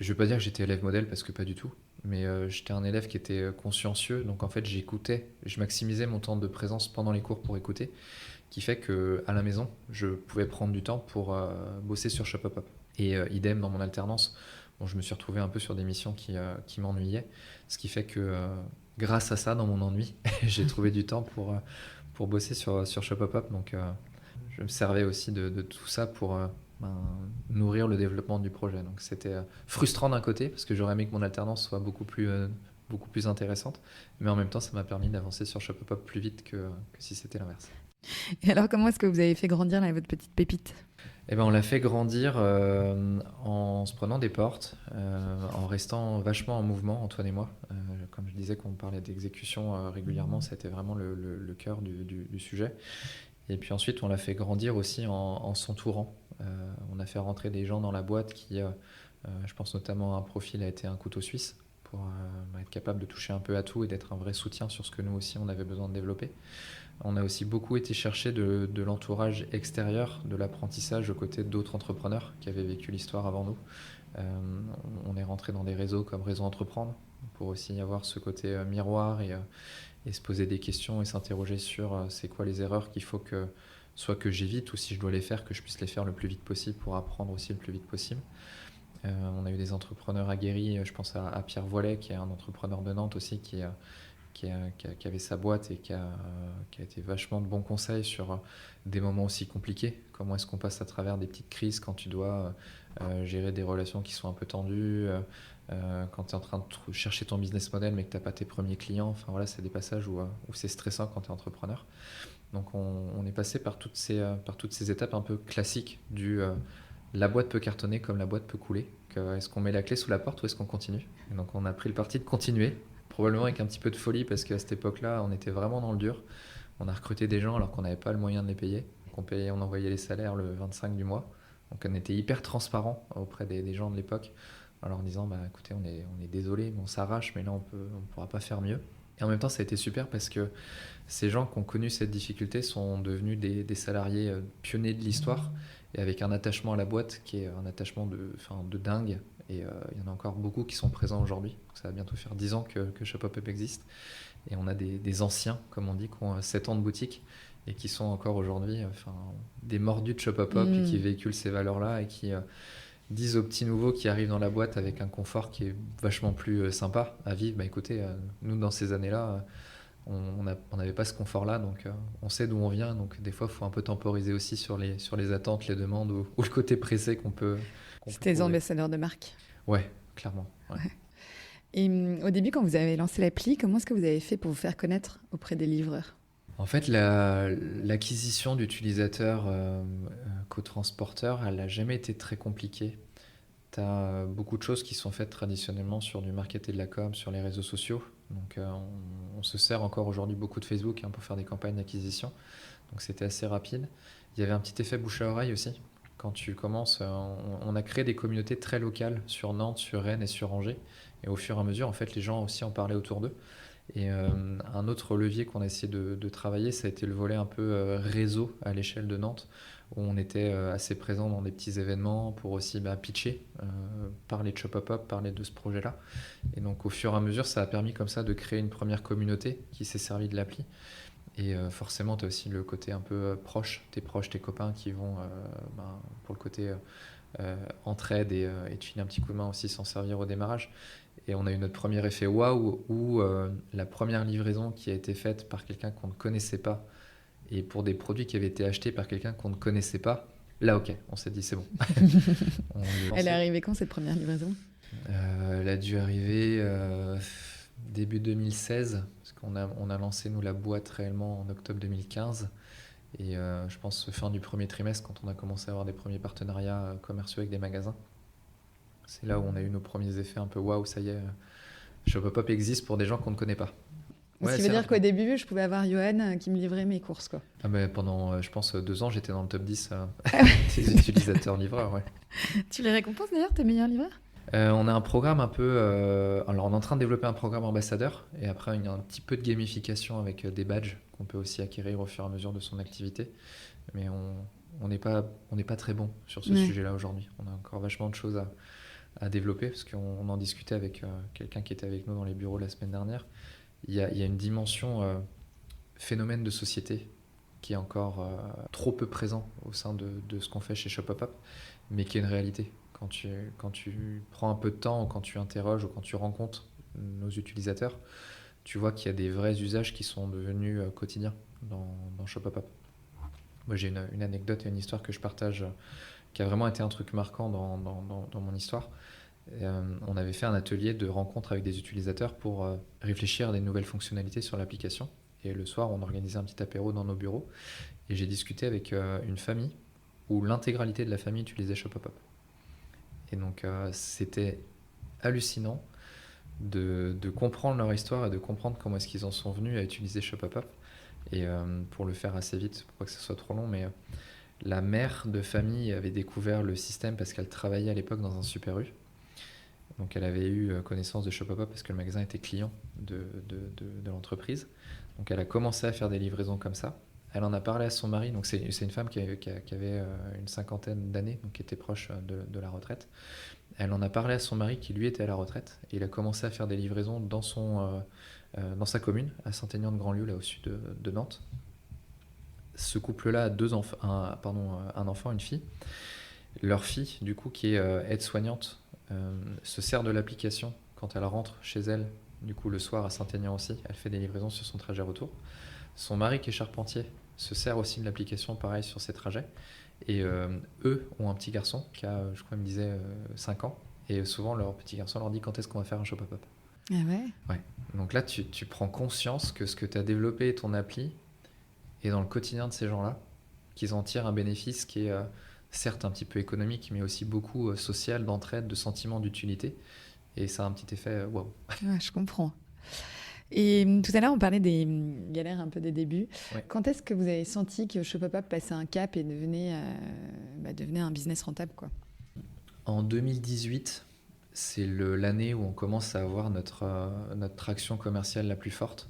ne vais pas dire que j'étais élève modèle parce que pas du tout, mais j'étais un élève qui était consciencieux, donc en fait j'écoutais, je maximisais mon temps de présence pendant les cours pour écouter, qui fait qu'à la maison, je pouvais prendre du temps pour bosser sur Shopopop. Et idem dans mon alternance, je me suis retrouvé un peu sur des missions qui m'ennuyaient, ce qui fait que grâce à ça, dans mon ennui, j'ai trouvé du temps pour bosser sur Shopopop. Donc je me servais aussi de tout ça pour nourrir le développement du projet. Donc c'était frustrant d'un côté, parce que j'aurais aimé que mon alternance soit beaucoup plus intéressante, mais en même temps, ça m'a permis d'avancer sur Shopopop plus vite que si c'était l'inverse. Et alors comment est-ce que vous avez fait grandir là, votre petite pépite ? On l'a fait grandir en se prenant des portes, en restant vachement en mouvement, Antoine et moi. Comme je disais qu'on parlait d'exécution régulièrement, c'était vraiment le cœur du sujet. Et puis ensuite, on l'a fait grandir aussi en s'entourant. On a fait rentrer des gens dans la boîte qui, je pense notamment à un profil, a été un couteau suisse pour être capable de toucher un peu à tout et d'être un vrai soutien sur ce que nous aussi on avait besoin de développer. On a aussi beaucoup été chercher de l'entourage extérieur, de l'apprentissage aux côtés d'autres entrepreneurs qui avaient vécu l'histoire avant nous. On est rentré dans des réseaux comme Réseau Entreprendre pour aussi avoir ce côté miroir et se poser des questions et s'interroger sur c'est quoi les erreurs qu'il faut que soit que j'évite ou si je dois les faire, que je puisse les faire le plus vite possible pour apprendre aussi le plus vite possible. On a eu des entrepreneurs aguerris, je pense à Pierre Voilet qui est un entrepreneur de Nantes aussi qui avait sa boîte et qui a été vachement de bons conseils sur des moments aussi compliqués. Comment est-ce qu'on passe à travers des petites crises quand tu dois gérer des relations qui sont un peu tendues, quand tu es en train de chercher ton business model mais que tu n'as pas tes premiers clients. Enfin voilà, c'est des passages où c'est stressant quand tu es entrepreneur. Donc on est passé par toutes ces étapes un peu classiques la boîte peut cartonner comme la boîte peut couler. Est-ce qu'on met la clé sous la porte ou est-ce qu'on continue ? Et donc on a pris le parti de continuer. Probablement avec un petit peu de folie parce qu'à cette époque-là, on était vraiment dans le dur. On a recruté des gens alors qu'on n'avait pas le moyen de les payer. Donc on envoyait les salaires le 25 du mois. Donc on était hyper transparent auprès des gens de l'époque en leur disant écoutez, on est désolé, mais on s'arrache, mais là on ne pourra pas faire mieux. Et en même temps, ça a été super parce que ces gens qui ont connu cette difficulté sont devenus des salariés pionniers de l'histoire et avec un attachement à la boîte qui est un attachement de dingue. Et il y en a encore beaucoup qui sont présents aujourd'hui. Ça va bientôt faire 10 ans que Shopopop existe. Et on a des anciens, comme on dit, qui ont 7 ans de boutique et qui sont encore aujourd'hui des mordus de Shopopop et qui véhiculent ces valeurs-là et qui disent aux petits nouveaux qui arrivent dans la boîte avec un confort qui est vachement plus sympa à vivre. Écoutez, nous, dans ces années-là, on n'avait pas ce confort-là, donc on sait d'où on vient. Donc des fois, il faut un peu temporiser aussi sur les attentes, les demandes ou le côté pressé qu'on peut... C'était les ambassadeurs de marque. Ouais, clairement. Ouais. Et au début, quand vous avez lancé l'appli, comment est-ce que vous avez fait pour vous faire connaître auprès des livreurs ? En fait, l'acquisition d'utilisateurs co-transporteurs, elle n'a jamais été très compliquée. Tu as beaucoup de choses qui sont faites traditionnellement sur du marketing de la com, sur les réseaux sociaux. Donc on se sert encore aujourd'hui beaucoup de Facebook pour faire des campagnes d'acquisition. Donc c'était assez rapide. Il y avait un petit effet bouche à oreille aussi. Quand tu commences, on a créé des communautés très locales sur Nantes, sur Rennes et sur Angers. Et au fur et à mesure, en fait, les gens aussi en parlaient autour d'eux. Et un autre levier qu'on a essayé de travailler, ça a été le volet un peu réseau à l'échelle de Nantes, où on était assez présent dans des petits événements pour aussi pitcher, parler de Shopopop, parler de ce projet-là. Et donc au fur et à mesure, ça a permis comme ça de créer une première communauté qui s'est servie de l'appli. Et forcément, tu as aussi le côté un peu proche, tes copains qui vont, pour le côté entraide et tu files un petit coup de main aussi s'en servir au démarrage. Et on a eu notre premier effet waouh où la première livraison qui a été faite par quelqu'un qu'on ne connaissait pas et pour des produits qui avaient été achetés par quelqu'un qu'on ne connaissait pas, là ok, on s'est dit c'est bon. Elle est arrivée quand cette première livraison? Elle a dû arriver début 2016, parce qu'on a lancé nous la boîte réellement en octobre 2015. Et je pense fin du premier trimestre, quand on a commencé à avoir des premiers partenariats commerciaux avec des magasins. C'est là où on a eu nos premiers effets un peu waouh, ça y est, Shopopop existe pour des gens qu'on ne connaît pas. Ce qui veut dire qu'au début, je pouvais avoir Johan qui me livrait mes courses, quoi. Ah mais pendant, je pense, 2 ans, j'étais dans le top 10 des utilisateurs livreurs. Ouais. Tu les récompenses d'ailleurs, tes meilleurs livreurs? On a un programme un peu... alors, on est en train de développer un programme ambassadeur. Et après, il y a un petit peu de gamification avec des badges qu'on peut aussi acquérir au fur et à mesure de son activité. Mais on n'est pas très bon sur ce sujet-là aujourd'hui. On a encore vachement de choses à développer parce qu'on en discutait avec quelqu'un qui était avec nous dans les bureaux la semaine dernière. Il y a une dimension phénomène de société qui est encore trop peu présent au sein de ce qu'on fait chez Shopopop, mais qui est une réalité. Quand tu prends un peu de temps, ou quand tu interroges ou quand tu rencontres nos utilisateurs, tu vois qu'il y a des vrais usages qui sont devenus quotidiens dans Shopopop. Moi, j'ai une anecdote et une histoire que je partage qui a vraiment été un truc marquant dans mon histoire. On avait fait un atelier de rencontre avec des utilisateurs pour réfléchir à des nouvelles fonctionnalités sur l'application. Et le soir, on organisait un petit apéro dans nos bureaux. Et j'ai discuté avec une famille où l'intégralité de la famille utilisait Shopopop. Et donc, c'était hallucinant de comprendre leur histoire et de comprendre comment est-ce qu'ils en sont venus à utiliser Shopopop. Et pour le faire assez vite, pour pas que ce soit trop long, mais la mère de famille avait découvert le système parce qu'elle travaillait à l'époque dans un Super U. Donc elle avait eu connaissance de Shopopop parce que le magasin était client de l'entreprise. Donc elle a commencé à faire des livraisons comme ça. Elle en a parlé à son mari, donc c'est une femme qui avait une cinquantaine d'années, donc qui était proche de la retraite. Elle en a parlé à son mari qui lui était à la retraite et il a commencé à faire des livraisons dans sa commune, à Saint-Aignan-de-Grandlieu, là au sud de Nantes. Ce couple-là a un enfant, une fille. Leur fille, du coup, qui est aide-soignante, se sert de l'application quand elle rentre chez elle, du coup le soir à Saint-Aignan aussi. Elle fait des livraisons sur son trajet retour. Son mari qui est charpentier se sert aussi de l'application, pareil, sur ses trajets. Et eux ont un petit garçon qui a, je crois, il me disait 5 ans. Et souvent, leur petit garçon leur dit quand est-ce qu'on va faire un Shopopop. Ah ouais? Ouais. Donc là, tu prends conscience que ce que tu as développé, ton appli, est dans le quotidien de ces gens-là, qu'ils en tirent un bénéfice qui est certes un petit peu économique, mais aussi beaucoup social, d'entraide, de sentiment d'utilité. Et ça a un petit effet waouh. Ouais, je comprends. Et tout à l'heure, on parlait des galères un peu des débuts. Ouais. Quand est-ce que vous avez senti que Shopopop passait un cap et devenait un business rentable, quoi? En 2018, c'est l'année où on commence à avoir notre traction commerciale la plus forte.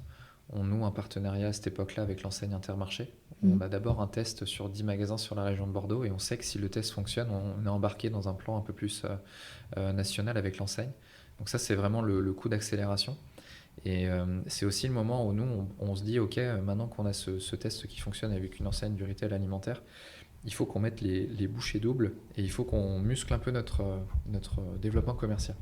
On noue un partenariat à cette époque-là avec l'enseigne Intermarché. On a d'abord un test sur 10 magasins sur la région de Bordeaux et on sait que si le test fonctionne, on est embarqué dans un plan un peu plus national avec l'enseigne. Donc ça, c'est vraiment le coup d'accélération. Et c'est aussi le moment où nous, on se dit, OK, maintenant qu'on a ce test qui fonctionne avec une enseigne du retail alimentaire, il faut qu'on mette les bouchées doubles et il faut qu'on muscle un peu notre développement commercial.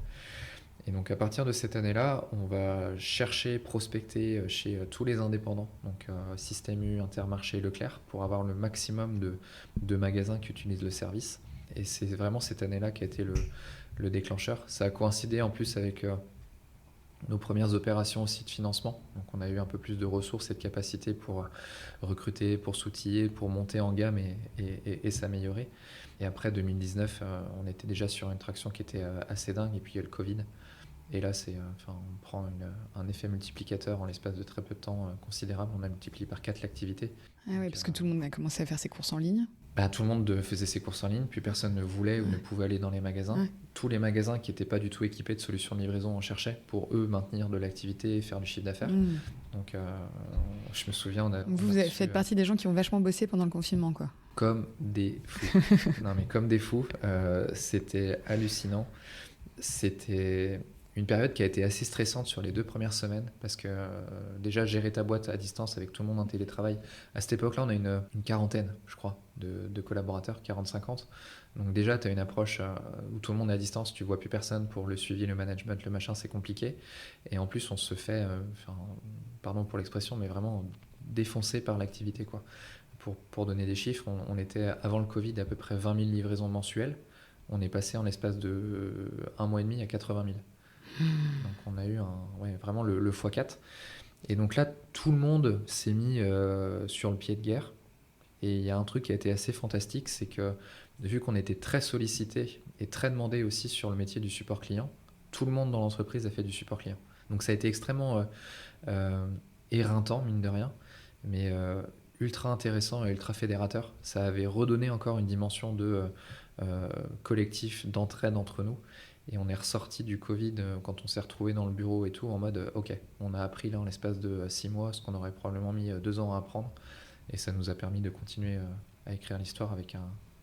Et donc à partir de cette année-là, on va chercher, prospecter chez tous les indépendants, donc Système U, Intermarché, Leclerc, pour avoir le maximum de magasins qui utilisent le service. Et c'est vraiment cette année-là qui a été le déclencheur. Ça a coïncidé en plus avec nos premières opérations aussi de financement. Donc on a eu un peu plus de ressources et de capacités pour recruter, pour s'outiller, pour monter en gamme et s'améliorer. Et après 2019, on était déjà sur une traction qui était assez dingue et puis il y a le Covid. Et là, on prend un effet multiplicateur en l'espace de très peu de temps considérable. On a multiplié par 4 l'activité. Ah oui, parce que tout le monde a commencé à faire ses courses en ligne. Tout le monde faisait ses courses en ligne, puis personne ne voulait ou ne pouvait aller dans les magasins. Ouais. Tous les magasins qui n'étaient pas du tout équipés de solutions de livraison en cherchaient pour eux maintenir de l'activité et faire du chiffre d'affaires. Donc je me souviens... Vous faites partie des gens qui ont vachement bossé pendant le confinement, quoi. Comme des fous. Non mais comme des fous. C'était hallucinant. Une période qui a été assez stressante sur les 2 premières semaines parce que déjà gérer ta boîte à distance avec tout le monde en télétravail. À cette époque-là, on a une quarantaine, je crois, de collaborateurs, 40-50. Donc déjà, tu as une approche où tout le monde est à distance, tu vois plus personne pour le suivi, le management, le machin, c'est compliqué. Et en plus, on se fait, pardon pour l'expression, mais vraiment défoncer par l'activité, quoi. Pour donner des chiffres, on était avant le Covid à peu près 20 000 livraisons mensuelles. On est passé en l'espace de un mois et demi à 80 000. Donc on a eu vraiment le x4. Et donc là, tout le monde s'est mis sur le pied de guerre. Et il y a un truc qui a été assez fantastique, c'est que vu qu'on était très sollicité et très demandé aussi sur le métier du support client, tout le monde dans l'entreprise a fait du support client. Donc ça a été extrêmement éreintant, mine de rien, mais ultra intéressant et ultra fédérateur. Ça avait redonné encore une dimension de collectif, d'entraide entre nous. Et on est ressorti du Covid quand on s'est retrouvé dans le bureau et tout, en mode ok, on a appris là en l'espace de 6 mois ce qu'on aurait probablement mis 2 ans à apprendre. Et ça nous a permis de continuer à écrire l'histoire avec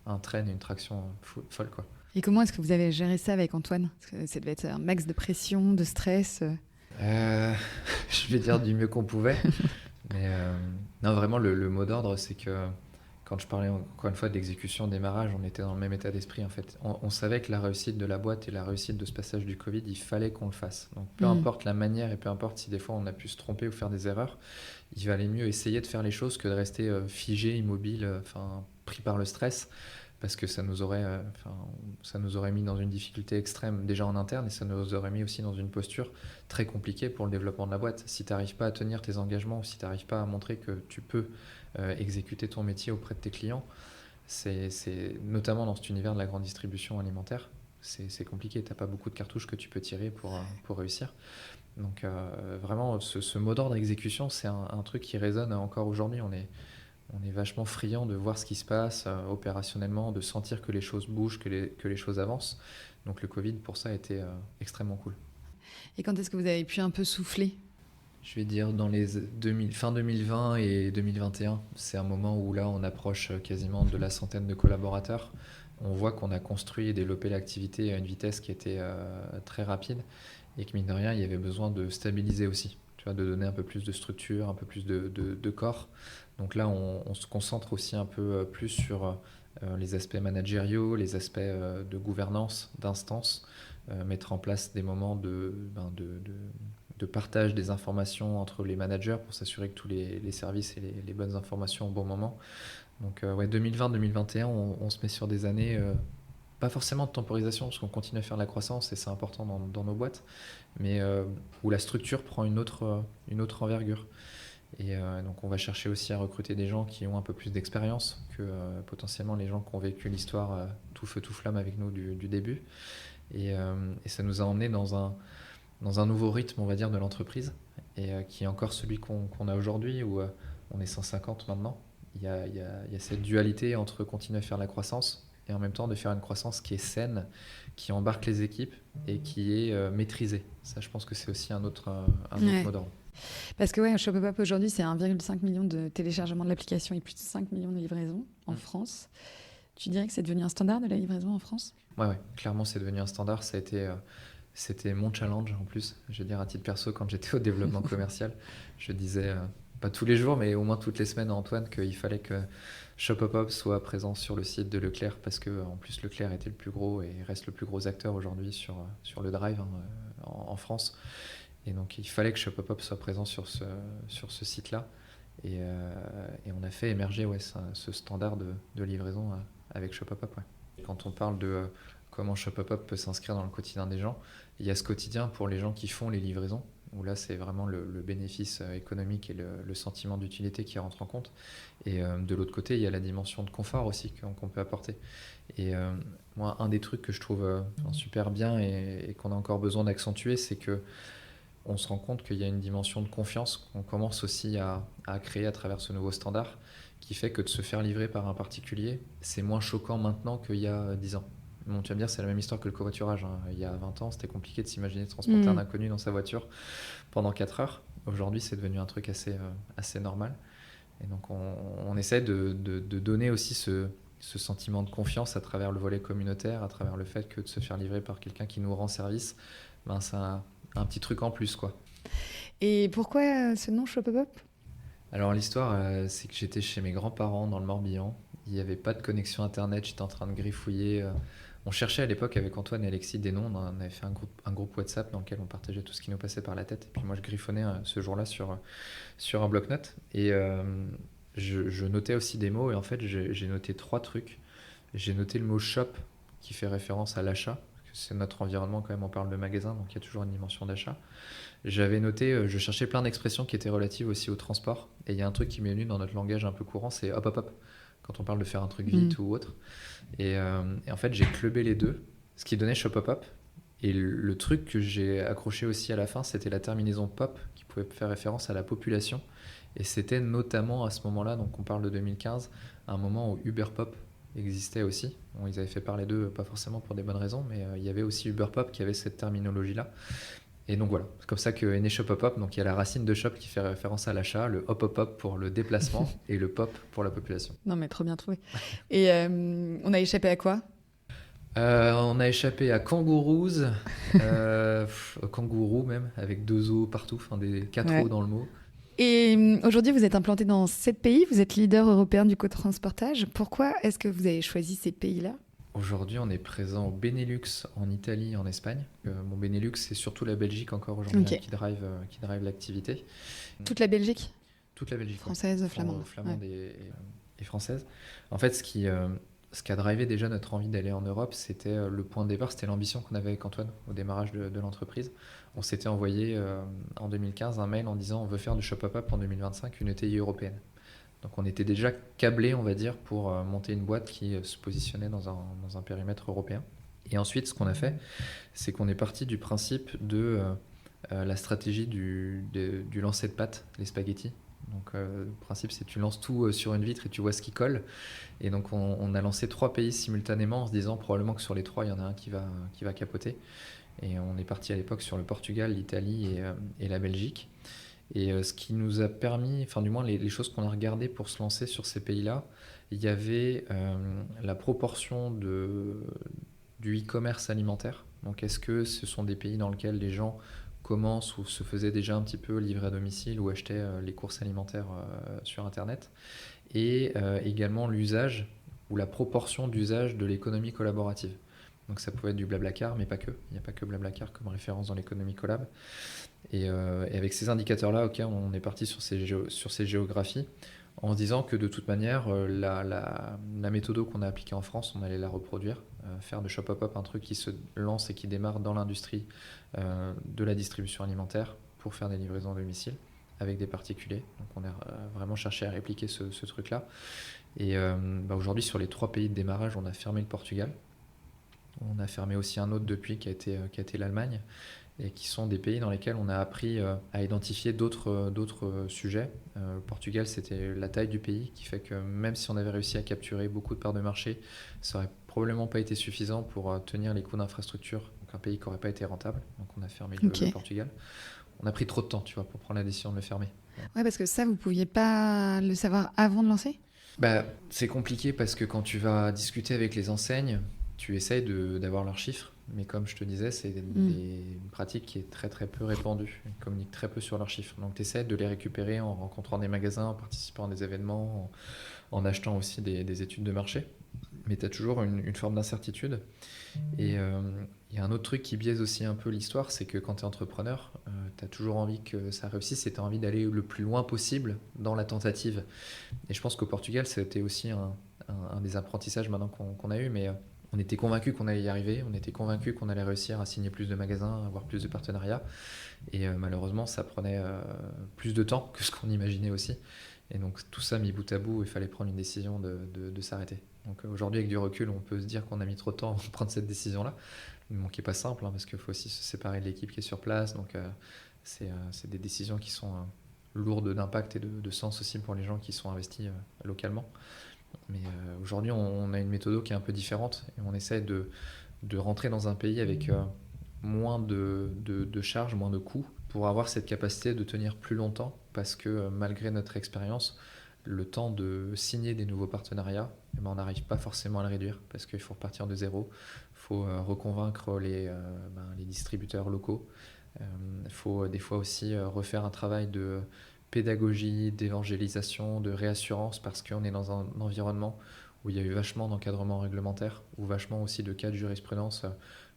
un train et une traction folle, quoi. Et comment est-ce que vous avez géré ça avec Antoine? Parce que ça devait être un max de pression, de stress. Je vais dire du mieux qu'on pouvait. Mais non, vraiment, le mot d'ordre, c'est que quand je parlais encore une fois d'exécution, démarrage, on était dans le même état d'esprit en fait. On savait que la réussite de la boîte et la réussite de ce passage du Covid, il fallait qu'on le fasse. Donc peu importe la manière et peu importe si des fois on a pu se tromper ou faire des erreurs, il valait mieux essayer de faire les choses que de rester figé, immobile, pris par le stress, parce que ça nous aurait mis dans une difficulté extrême déjà en interne et ça nous aurait mis aussi dans une posture très compliquée pour le développement de la boîte. Si tu n'arrives pas à tenir tes engagements, si tu n'arrives pas à montrer que tu peux exécuter ton métier auprès de tes clients, c'est notamment dans cet univers de la grande distribution alimentaire, c'est compliqué, tu n'as pas beaucoup de cartouches que tu peux tirer pour réussir. Donc vraiment, ce mot d'ordre exécution, c'est un truc qui résonne encore aujourd'hui. On est vachement friand de voir ce qui se passe opérationnellement, de sentir que les choses bougent, que les choses avancent. Donc le Covid, pour ça, a été extrêmement cool. Et quand est-ce que vous avez pu un peu souffler? Je vais dire dans les fin 2020 et 2021. C'est un moment où là, on approche quasiment de la centaine de collaborateurs. On voit qu'on a construit et développé l'activité à une vitesse qui était très rapide et que mine de rien, il y avait besoin de stabiliser aussi. Tu vois, de donner un peu plus de structure, un peu plus de corps. Donc là, on se concentre aussi un peu plus sur les aspects managériaux, les aspects de gouvernance, d'instance, mettre en place des moments de partage des informations entre les managers pour s'assurer que tous les services aient les bonnes informations au bon moment. Donc 2020-2021, on se met sur des années, pas forcément de temporisation, parce qu'on continue à faire de la croissance et c'est important dans nos boîtes, mais où la structure prend une autre envergure. Et donc on va chercher aussi à recruter des gens qui ont un peu plus d'expérience que potentiellement les gens qui ont vécu l'histoire tout feu tout flamme avec nous du début. Et ça nous a emmenés dans un nouveau rythme, on va dire, de l'entreprise, et qui est encore celui qu'on a aujourd'hui, où on est 150 maintenant. Il y a cette dualité entre continuer à faire la croissance et en même temps de faire une croissance qui est saine, qui embarque les équipes et qui est maîtrisée. Ça, je pense que c'est aussi un autre mot d'ordre. Parce que Shopopop aujourd'hui, c'est 1,5 million de téléchargements de l'application et plus de 5 millions de livraisons en France. Tu dirais que c'est devenu un standard de la livraison en France? Ouais, clairement, c'est devenu un standard. Ça a été... C'était mon challenge en plus. Je veux dire, à titre perso, quand j'étais au développement commercial, je disais, pas tous les jours, mais au moins toutes les semaines à Antoine, qu'il fallait que Shopopop soit présent sur le site de Leclerc, parce que en plus Leclerc était le plus gros et reste le plus gros acteur aujourd'hui sur le drive en France. Et donc il fallait que Shopopop soit présent sur ce site-là. Et on a fait émerger ce standard de livraison avec Shopopop. Ouais. Quand on parle de comment Shopopop peut s'inscrire dans le quotidien des gens, il y a ce quotidien pour les gens qui font les livraisons, où là c'est vraiment le bénéfice économique et le sentiment d'utilité qui rentre en compte. Et de l'autre côté, il y a la dimension de confort aussi qu'on peut apporter. Et moi, un des trucs que je trouve super bien et qu'on a encore besoin d'accentuer, c'est que on se rend compte qu'il y a une dimension de confiance qu'on commence aussi à créer à travers ce nouveau standard, qui fait que de se faire livrer par un particulier, c'est moins choquant maintenant qu'il y a 10 ans. Bon, tu vas me dire, c'est la même histoire que le covoiturage. Hein. Il y a 20 ans, c'était compliqué de s'imaginer transporter un inconnu dans sa voiture pendant 4 heures. Aujourd'hui, c'est devenu un truc assez normal. Et donc, on essaie de donner aussi ce sentiment de confiance à travers le volet communautaire, à travers le fait que de se faire livrer par quelqu'un qui nous rend service, ben, c'est un petit truc en plus, quoi. Et pourquoi ce nom Shopopop? Alors l'histoire, c'est que j'étais chez mes grands-parents dans le Morbihan. Il n'y avait pas de connexion internet, j'étais en train de griffouiller. On cherchait à l'époque avec Antoine et Alexis des noms, on avait fait un groupe WhatsApp dans lequel on partageait tout ce qui nous passait par la tête. Et puis moi je griffonnais ce jour-là sur un bloc-notes. Et je notais aussi des mots et en fait j'ai noté 3 trucs. J'ai noté le mot shop qui fait référence à l'achat, parce que c'est notre environnement quand même, on parle de magasin, donc il y a toujours une dimension d'achat. J'avais noté, je cherchais plein d'expressions qui étaient relatives aussi au transport. Et il y a un truc qui m'est venu dans notre langage un peu courant, c'est hop hop hop, quand on parle de faire un truc vite ou autre. Et en fait, j'ai clubé les deux, ce qui donnait shop hop hop. Et le truc que j'ai accroché aussi à la fin, c'était la terminaison pop, qui pouvait faire référence à la population. Et c'était notamment à ce moment-là, donc on parle de 2015, un moment où Uber Pop existait aussi. Bon, ils avaient fait parler d'eux, pas forcément pour des bonnes raisons, mais il y avait aussi Uber Pop qui avait cette terminologie-là. Et donc voilà, c'est comme ça qu'est né Shop Hop Hop. Donc il y a la racine de shop qui fait référence à l'achat, le hop hop hop pour le déplacement et le pop pour la population. Non, mais trop bien trouvé. Et on a échappé à quoi? On a échappé à Kangaroos, kangourou même, avec 2 O partout, enfin des 4 O dans le mot. Et aujourd'hui, vous êtes implanté dans 7 pays, vous êtes leader européen du cotransportage. Pourquoi est-ce que vous avez choisi ces pays-là? Aujourd'hui, on est présent au Benelux, en Italie, en Espagne. Mon Benelux, c'est surtout la Belgique encore aujourd'hui qui drive l'activité. Toute la Belgique? Toute la Belgique. Française, flamande. Flamande et française. En fait, ce qui a drivé déjà notre envie d'aller en Europe, c'était le point de départ, c'était l'ambition qu'on avait avec Antoine au démarrage de l'entreprise. On s'était envoyé en 2015 un mail en disant on veut faire de Shop Hop Hop en 2025 une ETI européenne. Donc on était déjà câblé, on va dire, pour monter une boîte qui se positionnait dans un périmètre européen. Et ensuite, ce qu'on a fait, c'est qu'on est parti du principe de la stratégie du lancer de pâtes, les spaghettis. Donc le principe, c'est que tu lances tout sur une vitre et tu vois ce qui colle. Et donc on a lancé 3 pays simultanément en se disant probablement que sur les 3, il y en a un qui va capoter. Et on est parti à l'époque sur le Portugal, l'Italie et la Belgique. Et ce qui nous a permis, enfin du moins les choses qu'on a regardées pour se lancer sur ces pays-là, il y avait la proportion du e-commerce alimentaire. Donc est-ce que ce sont des pays dans lesquels les gens commencent ou se faisaient déjà un petit peu livrer à domicile ou achetaient les courses alimentaires sur Internet, et également l'usage ou la proportion d'usage de l'économie collaborative. Donc ça pouvait être du Blablacar, mais pas que. Il n'y a pas que Blablacar comme référence dans l'économie collab. Et avec ces indicateurs-là, on est parti sur ces géographies en se disant que de toute manière, la méthode qu'on a appliquée en France, on allait la reproduire, faire de Shop Hop Hop un truc qui se lance et qui démarre dans l'industrie de la distribution alimentaire pour faire des livraisons à domicile avec des particuliers. Donc on a vraiment cherché à répliquer ce truc-là. Et aujourd'hui, sur les 3 pays de démarrage, on a fermé le Portugal. On a fermé aussi un autre depuis qui a été l'Allemagne, et qui sont des pays dans lesquels on a appris à identifier d'autres sujets. Le Portugal, c'était la taille du pays qui fait que même si on avait réussi à capturer beaucoup de parts de marché, ça n'aurait probablement pas été suffisant pour tenir les coûts d'infrastructure. Donc un pays qui n'aurait pas été rentable. Donc on a fermé le Portugal. On a pris trop de temps, tu vois, pour prendre la décision de le fermer. Ouais, parce que ça, vous ne pouviez pas le savoir avant de lancer? C'est compliqué parce que quand tu vas discuter avec les enseignes, tu essayes d'avoir leurs chiffres, mais comme je te disais, c'est une pratique qui est très très peu répandue. Ils communiquent très peu sur leurs chiffres. Donc tu essaies de les récupérer en rencontrant des magasins, en participant à des événements, en achetant aussi des études de marché. Mais tu as toujours une forme d'incertitude. Et il y a un autre truc qui biaise aussi un peu l'histoire, c'est que quand tu es entrepreneur, tu as toujours envie que ça réussisse et tu as envie d'aller le plus loin possible dans la tentative. Et je pense qu'au Portugal, c'était aussi un des apprentissages maintenant qu'on a eu, mais on était convaincus qu'on allait y arriver, on était convaincus qu'on allait réussir à signer plus de magasins, avoir plus de partenariats. Et malheureusement, ça prenait plus de temps que ce qu'on imaginait aussi. Et donc tout ça mis bout à bout, il fallait prendre une décision de s'arrêter. Donc aujourd'hui, avec du recul, on peut se dire qu'on a mis trop de temps à prendre cette décision-là, mais qui n'est pas simple, parce qu'il faut aussi se séparer de l'équipe qui est sur place. Donc c'est des décisions qui sont lourdes d'impact et de sens aussi pour les gens qui sont investis localement. Mais aujourd'hui, on a une méthode qui est un peu différente et on essaie de rentrer dans un pays avec moins de charges, moins de coûts pour avoir cette capacité de tenir plus longtemps, parce que malgré notre expérience, le temps de signer des nouveaux partenariats, eh ben, on n'arrive pas forcément à le réduire parce qu'il faut repartir de zéro. Il faut reconvaincre les distributeurs locaux. Il faut des fois aussi refaire un travail de pédagogie, d'évangélisation, de réassurance parce qu'on est dans un environnement où il y a eu vachement d'encadrement réglementaire ou vachement aussi de cas de jurisprudence.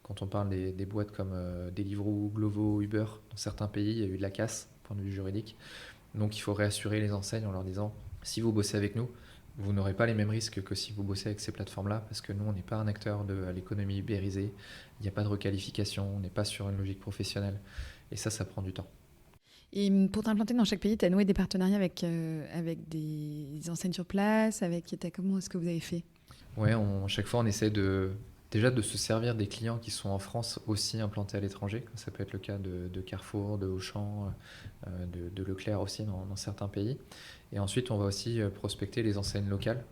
Quand on parle des boîtes comme Deliveroo, Glovo, Uber, dans certains pays, il y a eu de la casse, point de vue juridique. Donc il faut réassurer les enseignes en leur disant, si vous bossez avec nous, vous n'aurez pas les mêmes risques que si vous bossez avec ces plateformes-là, parce que nous, on n'est pas un acteur de l'économie ubérisée, il n'y a pas de requalification, on n'est pas sur une logique professionnelle. Et ça prend du temps. Et pour t'implanter dans chaque pays, tu as noué des partenariats avec des enseignes sur place, comment est-ce que vous avez fait? Ouais, chaque fois, on essaie déjà de se servir des clients qui sont en France aussi implantés à l'étranger. Ça peut être le cas de Carrefour, de Auchan, de Leclerc aussi dans certains pays. Et ensuite, on va aussi prospecter les enseignes locales.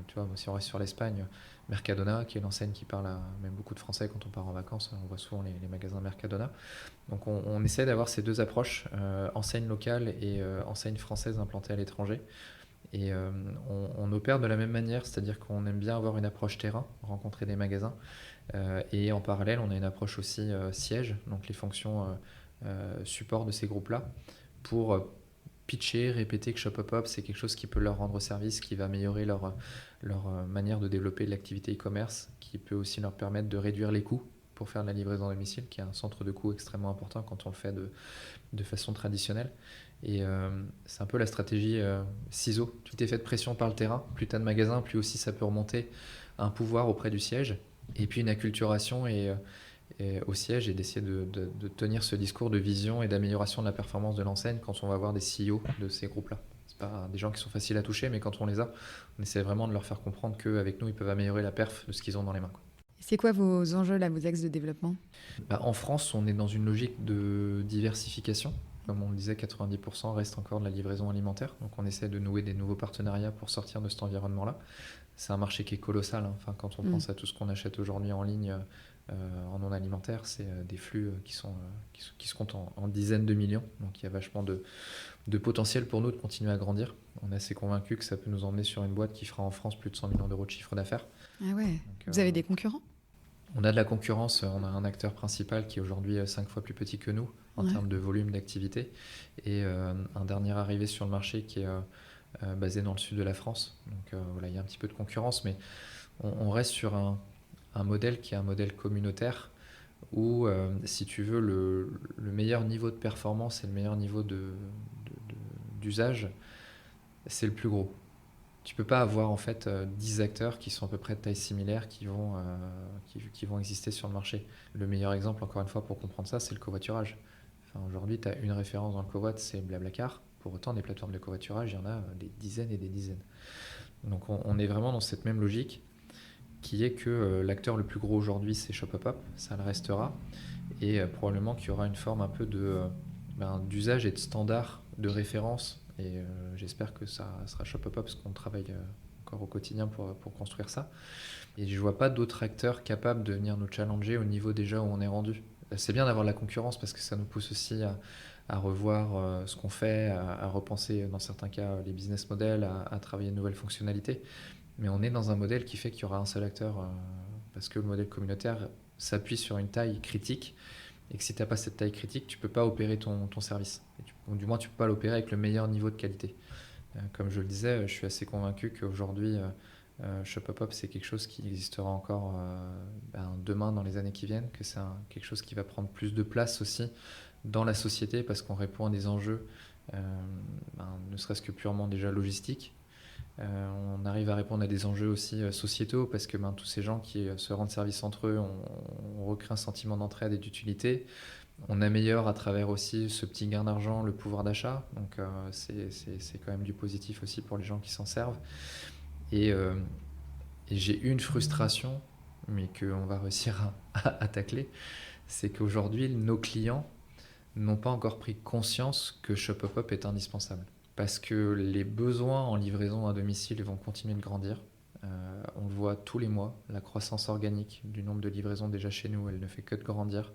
Tu vois, si on reste sur l'Espagne, Mercadona, qui est l'enseigne qui parle à même beaucoup de Français quand on part en vacances, on voit souvent les magasins Mercadona. Donc on essaie d'avoir ces deux approches, enseigne locale et enseigne française implantée à l'étranger. Et on opère de la même manière, c'est-à-dire qu'on aime bien avoir une approche terrain, rencontrer des magasins. Et en parallèle, on a une approche aussi siège, donc les fonctions support de ces groupes-là, pour pitcher, répéter que Shopopop, c'est quelque chose qui peut leur rendre service, qui va améliorer leur manière de développer de l'activité e-commerce, qui peut aussi leur permettre de réduire les coûts pour faire de la livraison à domicile, qui est un centre de coûts extrêmement important quand on le fait de façon traditionnelle. Et c'est un peu la stratégie ciseaux. Tu t'es fait de pression par le terrain, plus tu as de magasins, plus aussi ça peut remonter un pouvoir auprès du siège. Et puis une acculturation au siège et d'essayer de tenir ce discours de vision et d'amélioration de la performance de l'enseigne quand on va voir des CEO de ces groupes-là. C'est pas des gens qui sont faciles à toucher, mais quand on les a, on essaie vraiment de leur faire comprendre qu'avec nous, ils peuvent améliorer la perf de ce qu'ils ont dans les mains. C'est quoi vos enjeux, là, vos axes de développement? En France, on est dans une logique de diversification. Comme on le disait, 90% reste encore de la livraison alimentaire. Donc on essaie de nouer des nouveaux partenariats pour sortir de cet environnement-là. C'est un marché qui est colossal. Enfin, quand on pense à tout ce qu'on achète aujourd'hui en ligne en non alimentaire, c'est des flux qui se comptent en dizaines de millions. Donc il y a vachement de potentiel pour nous de continuer à grandir. On est assez convaincus que ça peut nous emmener sur une boîte qui fera en France plus de 100 millions d'euros de chiffre d'affaires. Ah ouais. Donc, vous avez des concurrents? On a de la concurrence, on a un acteur principal qui est aujourd'hui 5 fois plus petit que nous en termes de volume d'activité et un dernier arrivé sur le marché qui est basé dans le sud de la France. Donc voilà, il y a un petit peu de concurrence, mais on reste sur un modèle qui est un modèle communautaire où, si tu veux, le meilleur niveau de performance et le meilleur niveau d'usage, c'est le plus gros. Tu peux pas avoir en fait 10 acteurs qui sont à peu près de taille similaire qui vont exister sur le marché. Le meilleur exemple, encore une fois, pour comprendre ça, c'est le covoiturage. Enfin, aujourd'hui, tu as une référence dans le covoit, c'est Blablacar. Pour autant, des plateformes de covoiturage, il y en a des dizaines et des dizaines. Donc on est vraiment dans cette même logique qui est que l'acteur le plus gros aujourd'hui, c'est Shopopop, ça le restera. Et probablement qu'il y aura une forme un peu d'usage et de standard de référence. Et j'espère que ça sera Shopopop parce qu'on travaille encore au quotidien pour construire ça. Et je ne vois pas d'autres acteurs capables de venir nous challenger au niveau déjà où on est rendu. C'est bien d'avoir de la concurrence parce que ça nous pousse aussi à revoir ce qu'on fait, à repenser dans certains cas les business models, à travailler de nouvelles fonctionnalités. Mais on est dans un modèle qui fait qu'il y aura un seul acteur parce que le modèle communautaire s'appuie sur une taille critique. Et que si tu n'as pas cette taille critique, tu ne peux pas opérer ton service. Ou du moins, tu ne peux pas l'opérer avec le meilleur niveau de qualité. Comme je le disais, je suis assez convaincu qu'aujourd'hui, Shopopop, c'est quelque chose qui existera encore demain, dans les années qui viennent, que c'est quelque chose qui va prendre plus de place aussi dans la société parce qu'on répond à des enjeux, ne serait-ce que purement déjà logistiques. On arrive à répondre à des enjeux aussi sociétaux parce que tous ces gens qui se rendent service entre eux, on recrée un sentiment d'entraide et d'utilité. On améliore à travers aussi ce petit gain d'argent le pouvoir d'achat. Donc c'est quand même du positif aussi pour les gens qui s'en servent. Et j'ai une frustration, mais qu'on va réussir à tacler, c'est qu'aujourd'hui, nos clients n'ont pas encore pris conscience que Shopopop est indispensable. Parce que les besoins en livraison à domicile vont continuer de grandir. On le voit tous les mois, la croissance organique du nombre de livraisons déjà chez nous, elle ne fait que de grandir.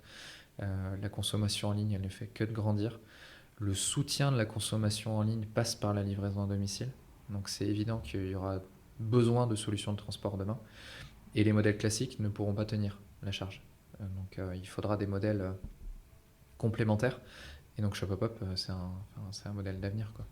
La consommation en ligne, elle ne fait que de grandir. Le soutien de la consommation en ligne passe par la livraison à domicile. Donc c'est évident qu'il y aura besoin de solutions de transport demain. Et les modèles classiques ne pourront pas tenir la charge. Donc il faudra des modèles complémentaires. Et donc Shopopop, c'est un modèle d'avenir, quoi.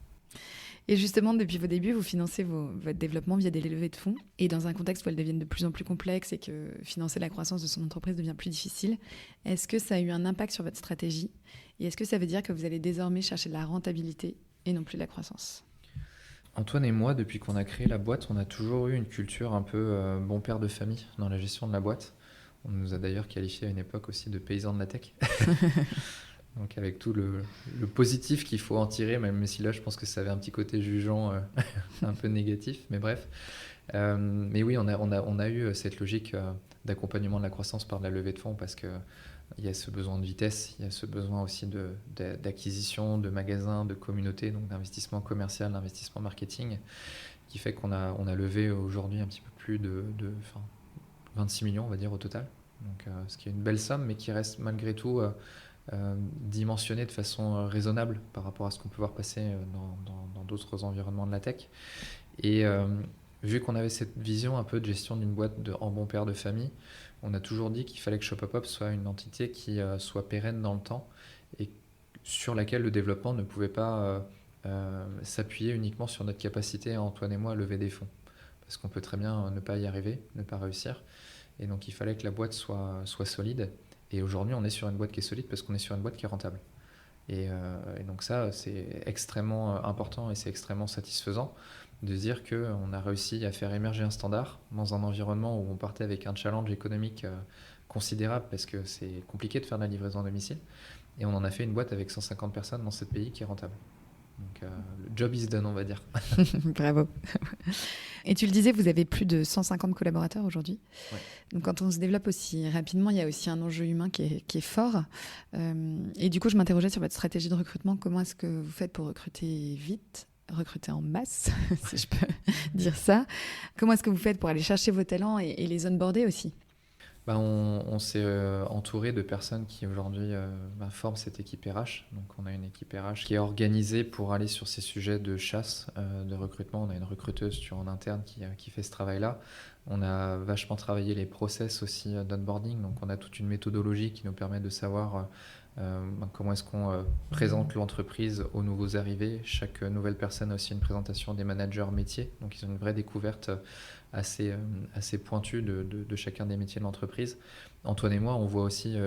Et justement, depuis vos débuts, vous financez votre développement via des levées de fonds. Et dans un contexte où elles deviennent de plus en plus complexes et que financer la croissance de son entreprise devient plus difficile, est-ce que ça a eu un impact sur votre stratégie? Et est-ce que ça veut dire que vous allez désormais chercher de la rentabilité et non plus de la croissance? Antoine et moi, depuis qu'on a créé la boîte, on a toujours eu une culture un peu bon père de famille dans la gestion de la boîte. On nous a d'ailleurs qualifié à une époque aussi de paysans de la tech. Donc avec tout le positif qu'il faut en tirer, même si là je pense que ça avait un petit côté jugeant un peu négatif, mais bref. Mais oui, on a eu cette logique d'accompagnement de la croissance par de la levée de fonds parce qu'il y a ce besoin de vitesse, il y a ce besoin aussi d'acquisition, de magasins, de communauté, donc d'investissement commercial, d'investissement marketing, qui fait qu'on a levé aujourd'hui un petit peu plus de 26 millions, on va dire, au total. Donc, ce qui est une belle somme, mais qui reste malgré tout dimensionné de façon raisonnable par rapport à ce qu'on peut voir passer dans d'autres environnements de la tech. Et vu qu'on avait cette vision un peu de gestion d'une boîte en bon père de famille, on a toujours dit qu'il fallait que Shopopop soit une entité qui soit pérenne dans le temps et sur laquelle le développement ne pouvait pas s'appuyer uniquement sur notre capacité, Antoine et moi, à lever des fonds. Parce qu'on peut très bien ne pas y arriver, ne pas réussir. Et donc il fallait que la boîte soit solide. Et aujourd'hui, on est sur une boîte qui est solide parce qu'on est sur une boîte qui est rentable. Et donc ça, c'est extrêmement important et c'est extrêmement satisfaisant de se dire qu'on a réussi à faire émerger un standard dans un environnement où on partait avec un challenge économique considérable parce que c'est compliqué de faire de la livraison à domicile. Et on en a fait une boîte avec 150 personnes dans ce pays qui est rentable. Donc le job is done, on va dire. Bravo. Et tu le disais, vous avez plus de 150 collaborateurs aujourd'hui. Ouais. Donc quand on se développe aussi rapidement, il y a aussi un enjeu humain qui est fort. Et du coup, je m'interrogeais sur votre stratégie de recrutement. Comment est-ce que vous faites pour recruter vite, recruter en masse, si je peux dire ça? Comment est-ce que vous faites pour aller chercher vos talents et les onboarder aussi? On s'est entouré de personnes qui aujourd'hui forment cette équipe RH. Donc on a une équipe RH qui est organisée pour aller sur ces sujets de chasse, de recrutement. On a une recruteuse en interne qui fait ce travail-là. On a vachement travaillé les process aussi d'onboarding. Donc on a toute une méthodologie qui nous permet de savoir comment est-ce qu'on présente l'entreprise aux nouveaux arrivés. Chaque nouvelle personne a aussi une présentation des managers métiers. Donc ils ont une vraie découverte assez pointue de chacun des métiers de l'entreprise. Antoine et moi, on voit aussi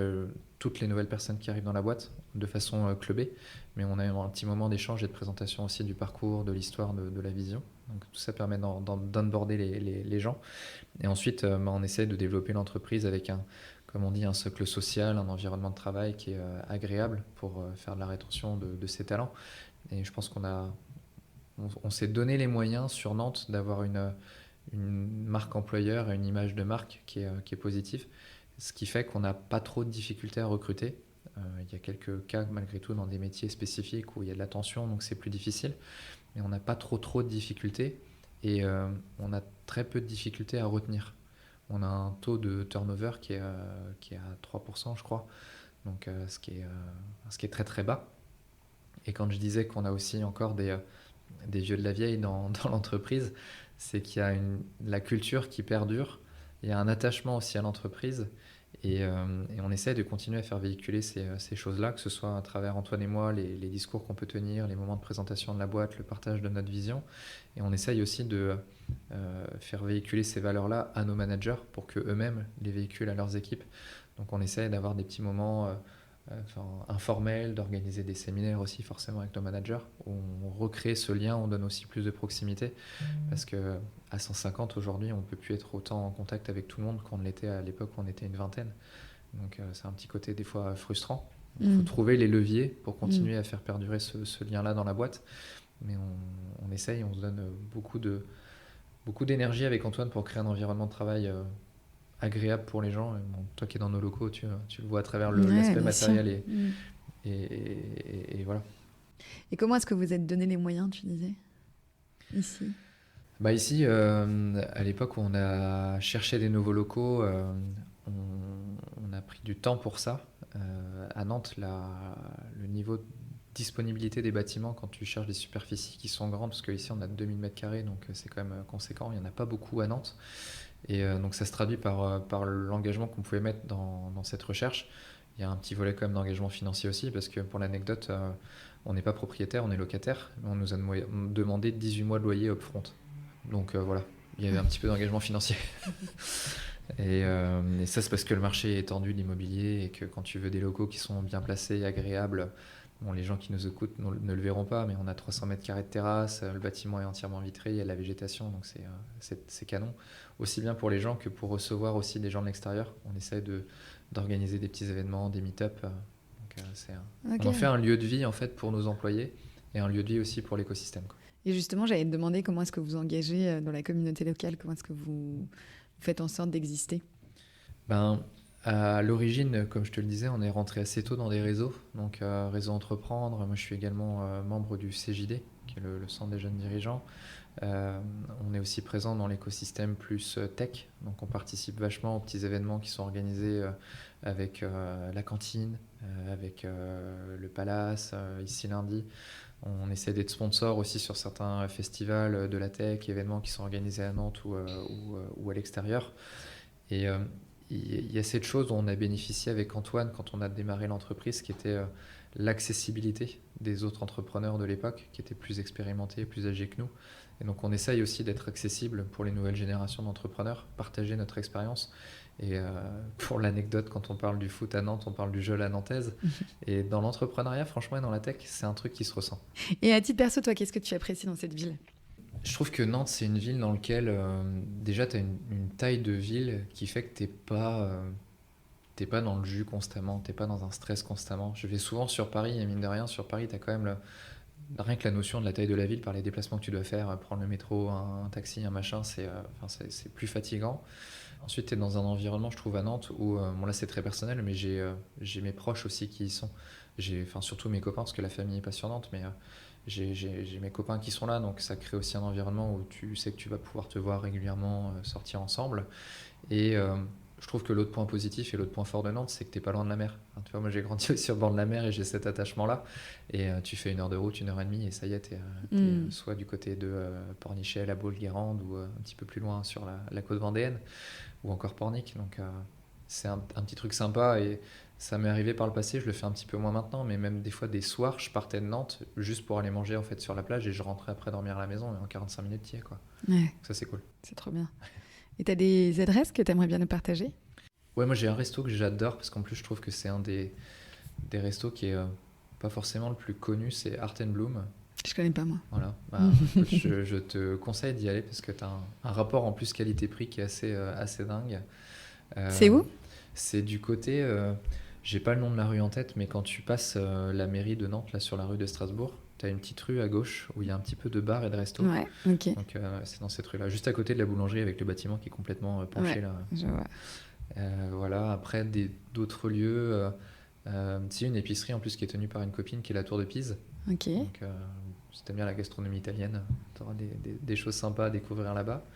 toutes les nouvelles personnes qui arrivent dans la boîte de façon clubée, mais on a un petit moment d'échange et de présentation aussi du parcours, de l'histoire, de la vision. Donc tout ça permet d'onboarder les gens. Et ensuite, on essaie de développer l'entreprise avec comme on dit, un socle social, un environnement de travail qui est agréable pour faire de la rétention de ses talents. Et je pense on s'est donné les moyens sur Nantes d'avoir une marque employeur et une image de marque qui est positive, ce qui fait qu'on n'a pas trop de difficultés à recruter. Il y a quelques cas malgré tout dans des métiers spécifiques où il y a de la tension, donc c'est plus difficile, mais on n'a pas trop de difficultés et on a très peu de difficultés à retenir. On a un taux de turnover qui est à 3%, je crois, donc ce qui est très très bas. Et quand je disais qu'on a aussi encore des vieux de la vieille dans l'entreprise, c'est qu'il y a la culture qui perdure, il y a un attachement aussi à l'entreprise et on essaie de continuer à faire véhiculer ces choses-là, que ce soit à travers Antoine et moi, les discours qu'on peut tenir, les moments de présentation de la boîte, le partage de notre vision. Et on essaye aussi de faire véhiculer ces valeurs-là à nos managers pour qu'eux-mêmes les véhiculent à leurs équipes. Donc on essaie d'avoir des petits moments informels, d'organiser des séminaires aussi forcément avec nos managers où on recrée ce lien, on donne aussi plus de proximité parce que à 150 aujourd'hui on peut plus être autant en contact avec tout le monde qu'on l'était à l'époque où on était une vingtaine, donc c'est un petit côté des fois frustrant. Il faut trouver les leviers pour continuer à faire perdurer ce lien là dans la boîte, mais on essaye, on se donne beaucoup d'énergie avec Antoine pour créer un environnement de travail agréable pour les gens. Bon, toi qui es dans nos locaux, tu le vois à travers l'aspect matériel et voilà. Et comment est-ce que vous êtes donné les moyens, tu disais, ici? Ici, à l'époque où on a cherché des nouveaux locaux, on a pris du temps pour ça. À Nantes, le niveau disponibilité des bâtiments quand tu cherches des superficies qui sont grandes, parce qu'ici on a 2000 m², donc c'est quand même conséquent, il n'y en a pas beaucoup à Nantes. Et donc ça se traduit par l'engagement qu'on pouvait mettre dans cette recherche. Il y a un petit volet quand même d'engagement financier aussi, parce que pour l'anecdote, on n'est pas propriétaire, on est locataire, mais on nous a demandé 18 mois de loyer upfront. Donc voilà, il y avait un petit peu d'engagement financier. Et ça, c'est parce que le marché est tendu, l'immobilier, et que quand tu veux des locaux qui sont bien placés, agréables, bon, les gens qui nous écoutent ne le verront pas, mais on a 300 m² de terrasse, le bâtiment est entièrement vitré, il y a de la végétation, donc c'est canon. Aussi bien pour les gens que pour recevoir aussi des gens de l'extérieur. On essaie d'organiser des petits événements, des meet-up. On en fait un lieu de vie en fait pour nos employés et un lieu de vie aussi pour l'écosystème, quoi. Et justement, j'allais te demander comment est-ce que vous engagez dans la communauté locale, comment est-ce que vous faites en sorte d'exister? À l'origine, comme je te le disais, on est rentré assez tôt dans des réseaux, donc Réseau Entreprendre. Moi, je suis également membre du CJD, qui est le Centre des jeunes dirigeants. On est aussi présent dans l'écosystème plus tech, donc on participe vachement aux petits événements qui sont organisés avec la cantine, avec le Palace, ici lundi. On essaie d'être sponsor aussi sur certains festivals de la tech, événements qui sont organisés à Nantes ou à l'extérieur. Et il y a cette chose dont on a bénéficié avec Antoine quand on a démarré l'entreprise, qui était l'accessibilité des autres entrepreneurs de l'époque, qui étaient plus expérimentés, plus âgés que nous. Et donc on essaye aussi d'être accessible pour les nouvelles générations d'entrepreneurs, partager notre expérience. Et pour l'anecdote, quand on parle du foot à Nantes, on parle du jeu à la nantaise. Et dans l'entrepreneuriat, franchement, et dans la tech, c'est un truc qui se ressent. Et à titre perso, toi, qu'est-ce que tu apprécies dans cette ville? Je trouve que Nantes, c'est une ville dans laquelle, déjà, tu as une taille de ville qui fait que t'es pas dans le jus constamment, t'es pas dans un stress constamment. Je vais souvent sur Paris, et mine de rien, sur Paris, tu as quand même rien que la notion de la taille de la ville par les déplacements que tu dois faire, prendre le métro, un taxi, un machin, c'est plus fatigant. Ensuite, tu es dans un environnement, je trouve, à Nantes, où, bon là c'est très personnel, mais j'ai mes proches aussi qui y sont. Surtout mes copains, parce que la famille n'est pas sur Nantes, mais j'ai mes copains qui sont là, donc ça crée aussi un environnement où tu sais que tu vas pouvoir te voir régulièrement, sortir ensemble. Et je trouve que l'autre point positif et l'autre point fort de Nantes, c'est que tu n'es pas loin de la mer. Enfin, tu vois, moi j'ai grandi aussi au bord de la mer et j'ai cet attachement-là. Et tu fais 1 heure de route, 1 heure et demie, et ça y est, t'es soit du côté de Pornichet, La Baule-Guérande, ou un petit peu plus loin sur la côte vendéenne, ou encore Pornic. Donc c'est un petit truc sympa, et ça m'est arrivé par le passé, je le fais un petit peu moins maintenant, mais même des fois des soirs, je partais de Nantes juste pour aller manger en fait sur la plage, et je rentrais après dormir à la maison, et en 45 minutes t'y es, quoi. Ouais. Ça c'est cool. C'est trop bien. Et tu as des adresses que tu aimerais bien nous partager? Ouais, moi j'ai un resto que j'adore, parce qu'en plus je trouve que c'est un des restos qui est pas forcément le plus connu, c'est Art & Bloom. Je connais pas, moi. Voilà, je te conseille d'y aller, parce que tu as un rapport en plus qualité-prix qui est assez dingue. C'est où? C'est du côté, j'ai pas le nom de la rue en tête, mais quand tu passes la mairie de Nantes, là sur la rue de Strasbourg, tu as une petite rue à gauche où il y a un petit peu de bar et de resto. Ouais, ok. Donc c'est dans cette rue-là, juste à côté de la boulangerie, avec le bâtiment qui est complètement penché, Ouais, là. je vois. Voilà, après d'autres lieux, c'est une épicerie en plus qui est tenue par une copine qui est la Tour de Pise. Ok. Donc si t'aimes bien la gastronomie italienne, tu auras des choses sympas à découvrir là-bas.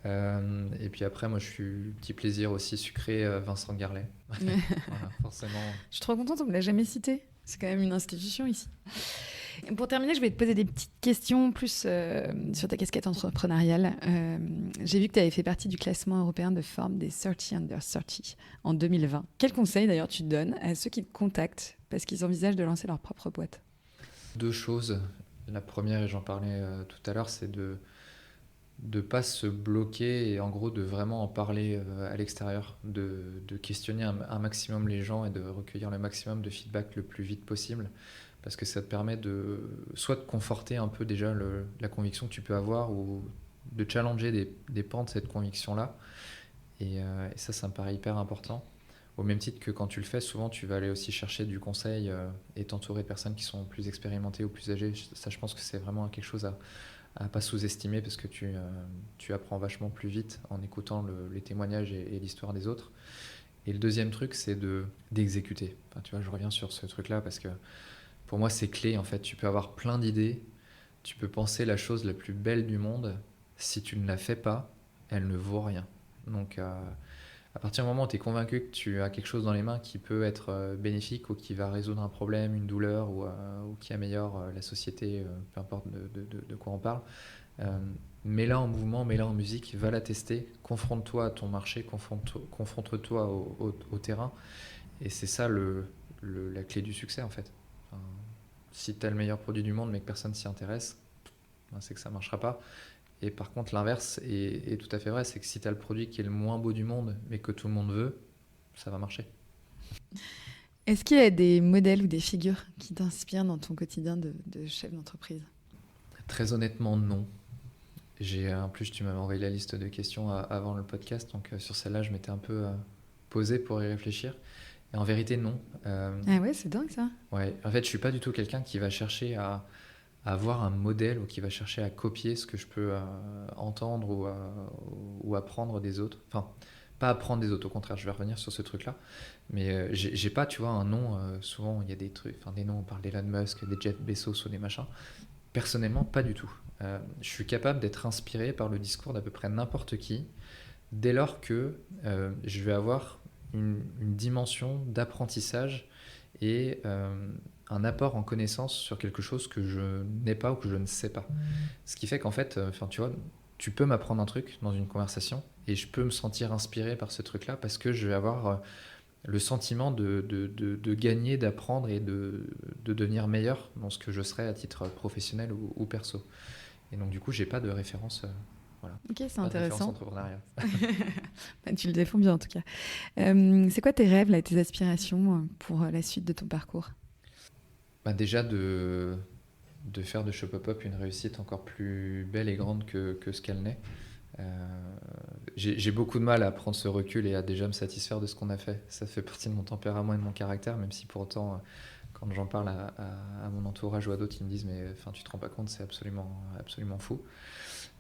Et puis après, moi je suis petit plaisir aussi sucré, Vincent Garlet. Voilà, forcément. Je suis trop contente, on me l'a jamais cité. C'est quand même une institution ici. Pour terminer, je vais te poser des petites questions plus sur ta casquette entrepreneuriale. J'ai vu que tu avais fait partie du classement européen de Forbes des 30 Under 30 en 2020. Quel conseil d'ailleurs tu donnes à ceux qui te contactent parce qu'ils envisagent de lancer leur propre boîte? 2 choses. La première, et j'en parlais tout à l'heure, c'est de ne pas se bloquer, et en gros de vraiment en parler à l'extérieur, de questionner un maximum les gens et de recueillir le maximum de feedback le plus vite possible, parce que ça te permet soit de conforter un peu déjà la conviction que tu peux avoir, ou de challenger des pans de cette conviction-là, et ça me paraît hyper important. Au même titre que quand tu le fais, souvent tu vas aller aussi chercher du conseil et t'entourer de personnes qui sont plus expérimentées ou plus âgées. Ça, je pense que c'est vraiment quelque chose à pas sous-estimer, parce que tu apprends vachement plus vite en écoutant les témoignages et l'histoire des autres. Et le deuxième truc, c'est d'exécuter. Enfin, tu vois, je reviens sur ce truc-là parce que pour moi, c'est clé. En fait, tu peux avoir plein d'idées, tu peux penser la chose la plus belle du monde. Si tu ne la fais pas, elle ne vaut rien. Donc, À partir du moment où tu es convaincu que tu as quelque chose dans les mains qui peut être bénéfique ou qui va résoudre un problème, une douleur ou qui améliore la société, peu importe de quoi on parle, mets-la en mouvement, mets-la en musique, va la tester, confronte-toi à ton marché, confronte-toi au terrain. Et c'est ça la clé du succès en fait. Enfin, si tu as le meilleur produit du monde mais que personne s'y intéresse, c'est que ça ne marchera pas. Et par contre, l'inverse est tout à fait vrai, c'est que si tu as le produit qui est le moins beau du monde, mais que tout le monde veut, ça va marcher. Est-ce qu'il y a des modèles ou des figures qui t'inspirent dans ton quotidien de chef d'entreprise ? Très honnêtement, non. En plus, tu m'avais envoyé la liste de questions avant le podcast, donc sur celle-là, je m'étais un peu posé pour y réfléchir. Et en vérité, non. Ah ouais, c'est dingue ça. Ouais. En fait, je suis pas du tout quelqu'un qui va chercher à avoir un modèle ou qui va chercher à copier ce que je peux entendre ou apprendre des autres. Enfin, pas apprendre des autres, au contraire, je vais revenir sur ce truc-là. Mais j'ai pas, tu vois, un nom. Souvent, il y a des trucs, enfin des noms, on parle d'Elon Musk, des Jeff Bezos ou des machins. Personnellement, pas du tout. Je suis capable d'être inspiré par le discours d'à peu près n'importe qui, dès lors que je vais avoir une dimension d'apprentissage et un apport en connaissance sur quelque chose que je n'ai pas ou que je ne sais pas. Ce qui fait qu'en fait, tu vois, tu peux m'apprendre un truc dans une conversation et je peux me sentir inspiré par ce truc-là parce que je vais avoir le sentiment de gagner, d'apprendre et de devenir meilleur dans ce que je serai à titre professionnel ou perso. Et donc du coup, j'ai pas de référence. Voilà. Ok, c'est pas intéressant. De référence entrepreneuriat. Bah, tu le défends bien en tout cas. C'est quoi tes rêves, là, tes aspirations pour la suite de ton parcours ? Bah déjà de faire de Shopopop une réussite encore plus belle et grande que ce qu'elle n'est. J'ai beaucoup de mal à prendre ce recul et à déjà me satisfaire de ce qu'on a fait. Ça fait partie de mon tempérament et de mon caractère, même si pour autant, quand j'en parle à mon entourage ou à d'autres, ils me disent mais tu te rends pas compte, c'est absolument fou.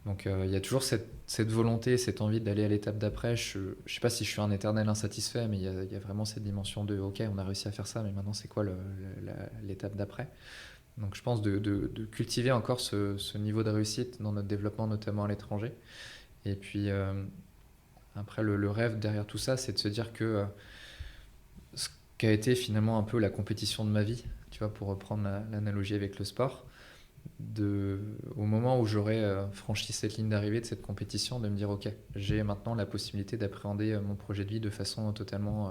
Donc il y a toujours cette volonté, cette envie d'aller à l'étape d'après. Je sais pas si je suis un éternel insatisfait, mais il y a vraiment cette dimension de ok, on a réussi à faire ça, mais maintenant c'est quoi l'étape d'après ? Donc je pense de cultiver encore ce niveau de réussite dans notre développement, notamment à l'étranger. Et puis après le rêve derrière tout ça, c'est de se dire que ce qu'a été finalement un peu la compétition de ma vie, tu vois, pour reprendre l'analogie avec le sport, au moment où j'aurai franchi cette ligne d'arrivée de cette compétition, de me dire ok, j'ai maintenant la possibilité d'appréhender mon projet de vie de façon totalement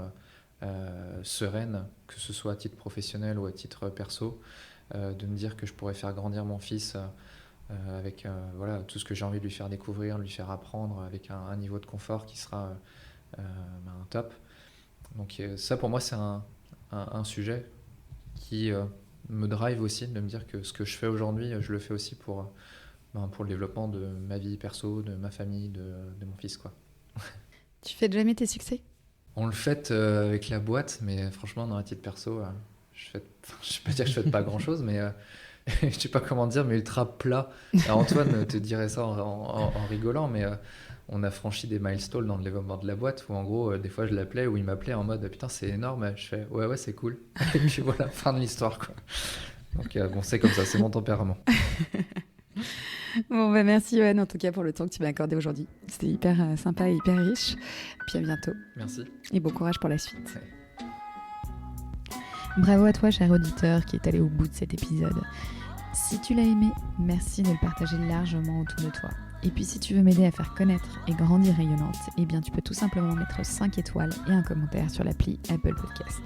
sereine, que ce soit à titre professionnel ou à titre perso, de me dire que je pourrais faire grandir mon fils avec voilà, tout ce que j'ai envie de lui faire découvrir, lui faire apprendre avec un niveau de confort qui sera top. Donc ça pour moi c'est un sujet qui me drive aussi, de me dire que ce que je fais aujourd'hui, je le fais aussi pour le développement de ma vie perso, de ma famille, de mon fils, quoi. Tu fêtes jamais tes succès ? On le fête avec la boîte, mais franchement, dans un titre perso, je vais pas dire que je fête pas grand-chose, mais je sais pas comment dire, mais ultra plat. Alors Antoine te dirait ça en rigolant, mais on a franchi des milestones dans le développement de la boîte où en gros, des fois je l'appelais ou il m'appelait en mode putain, c'est énorme. Je fais ouais, c'est cool. Et puis voilà, fin de l'histoire, quoi. Donc bon, c'est comme ça, c'est mon tempérament. Bon, bah merci Yoann en tout cas pour le temps que tu m'as accordé aujourd'hui. C'était hyper sympa et hyper riche. Puis à bientôt. Merci. Et bon courage pour la suite. Ouais. Bravo à toi, cher auditeur, qui est allé au bout de cet épisode. Si tu l'as aimé, merci de le partager largement autour de toi. Et puis si tu veux m'aider à faire connaître et grandir Rayonnante, eh bien tu peux tout simplement mettre 5 étoiles et un commentaire sur l'appli Apple Podcast.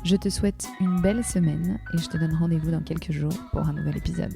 Je te souhaite une belle semaine et je te donne rendez-vous dans quelques jours pour un nouvel épisode.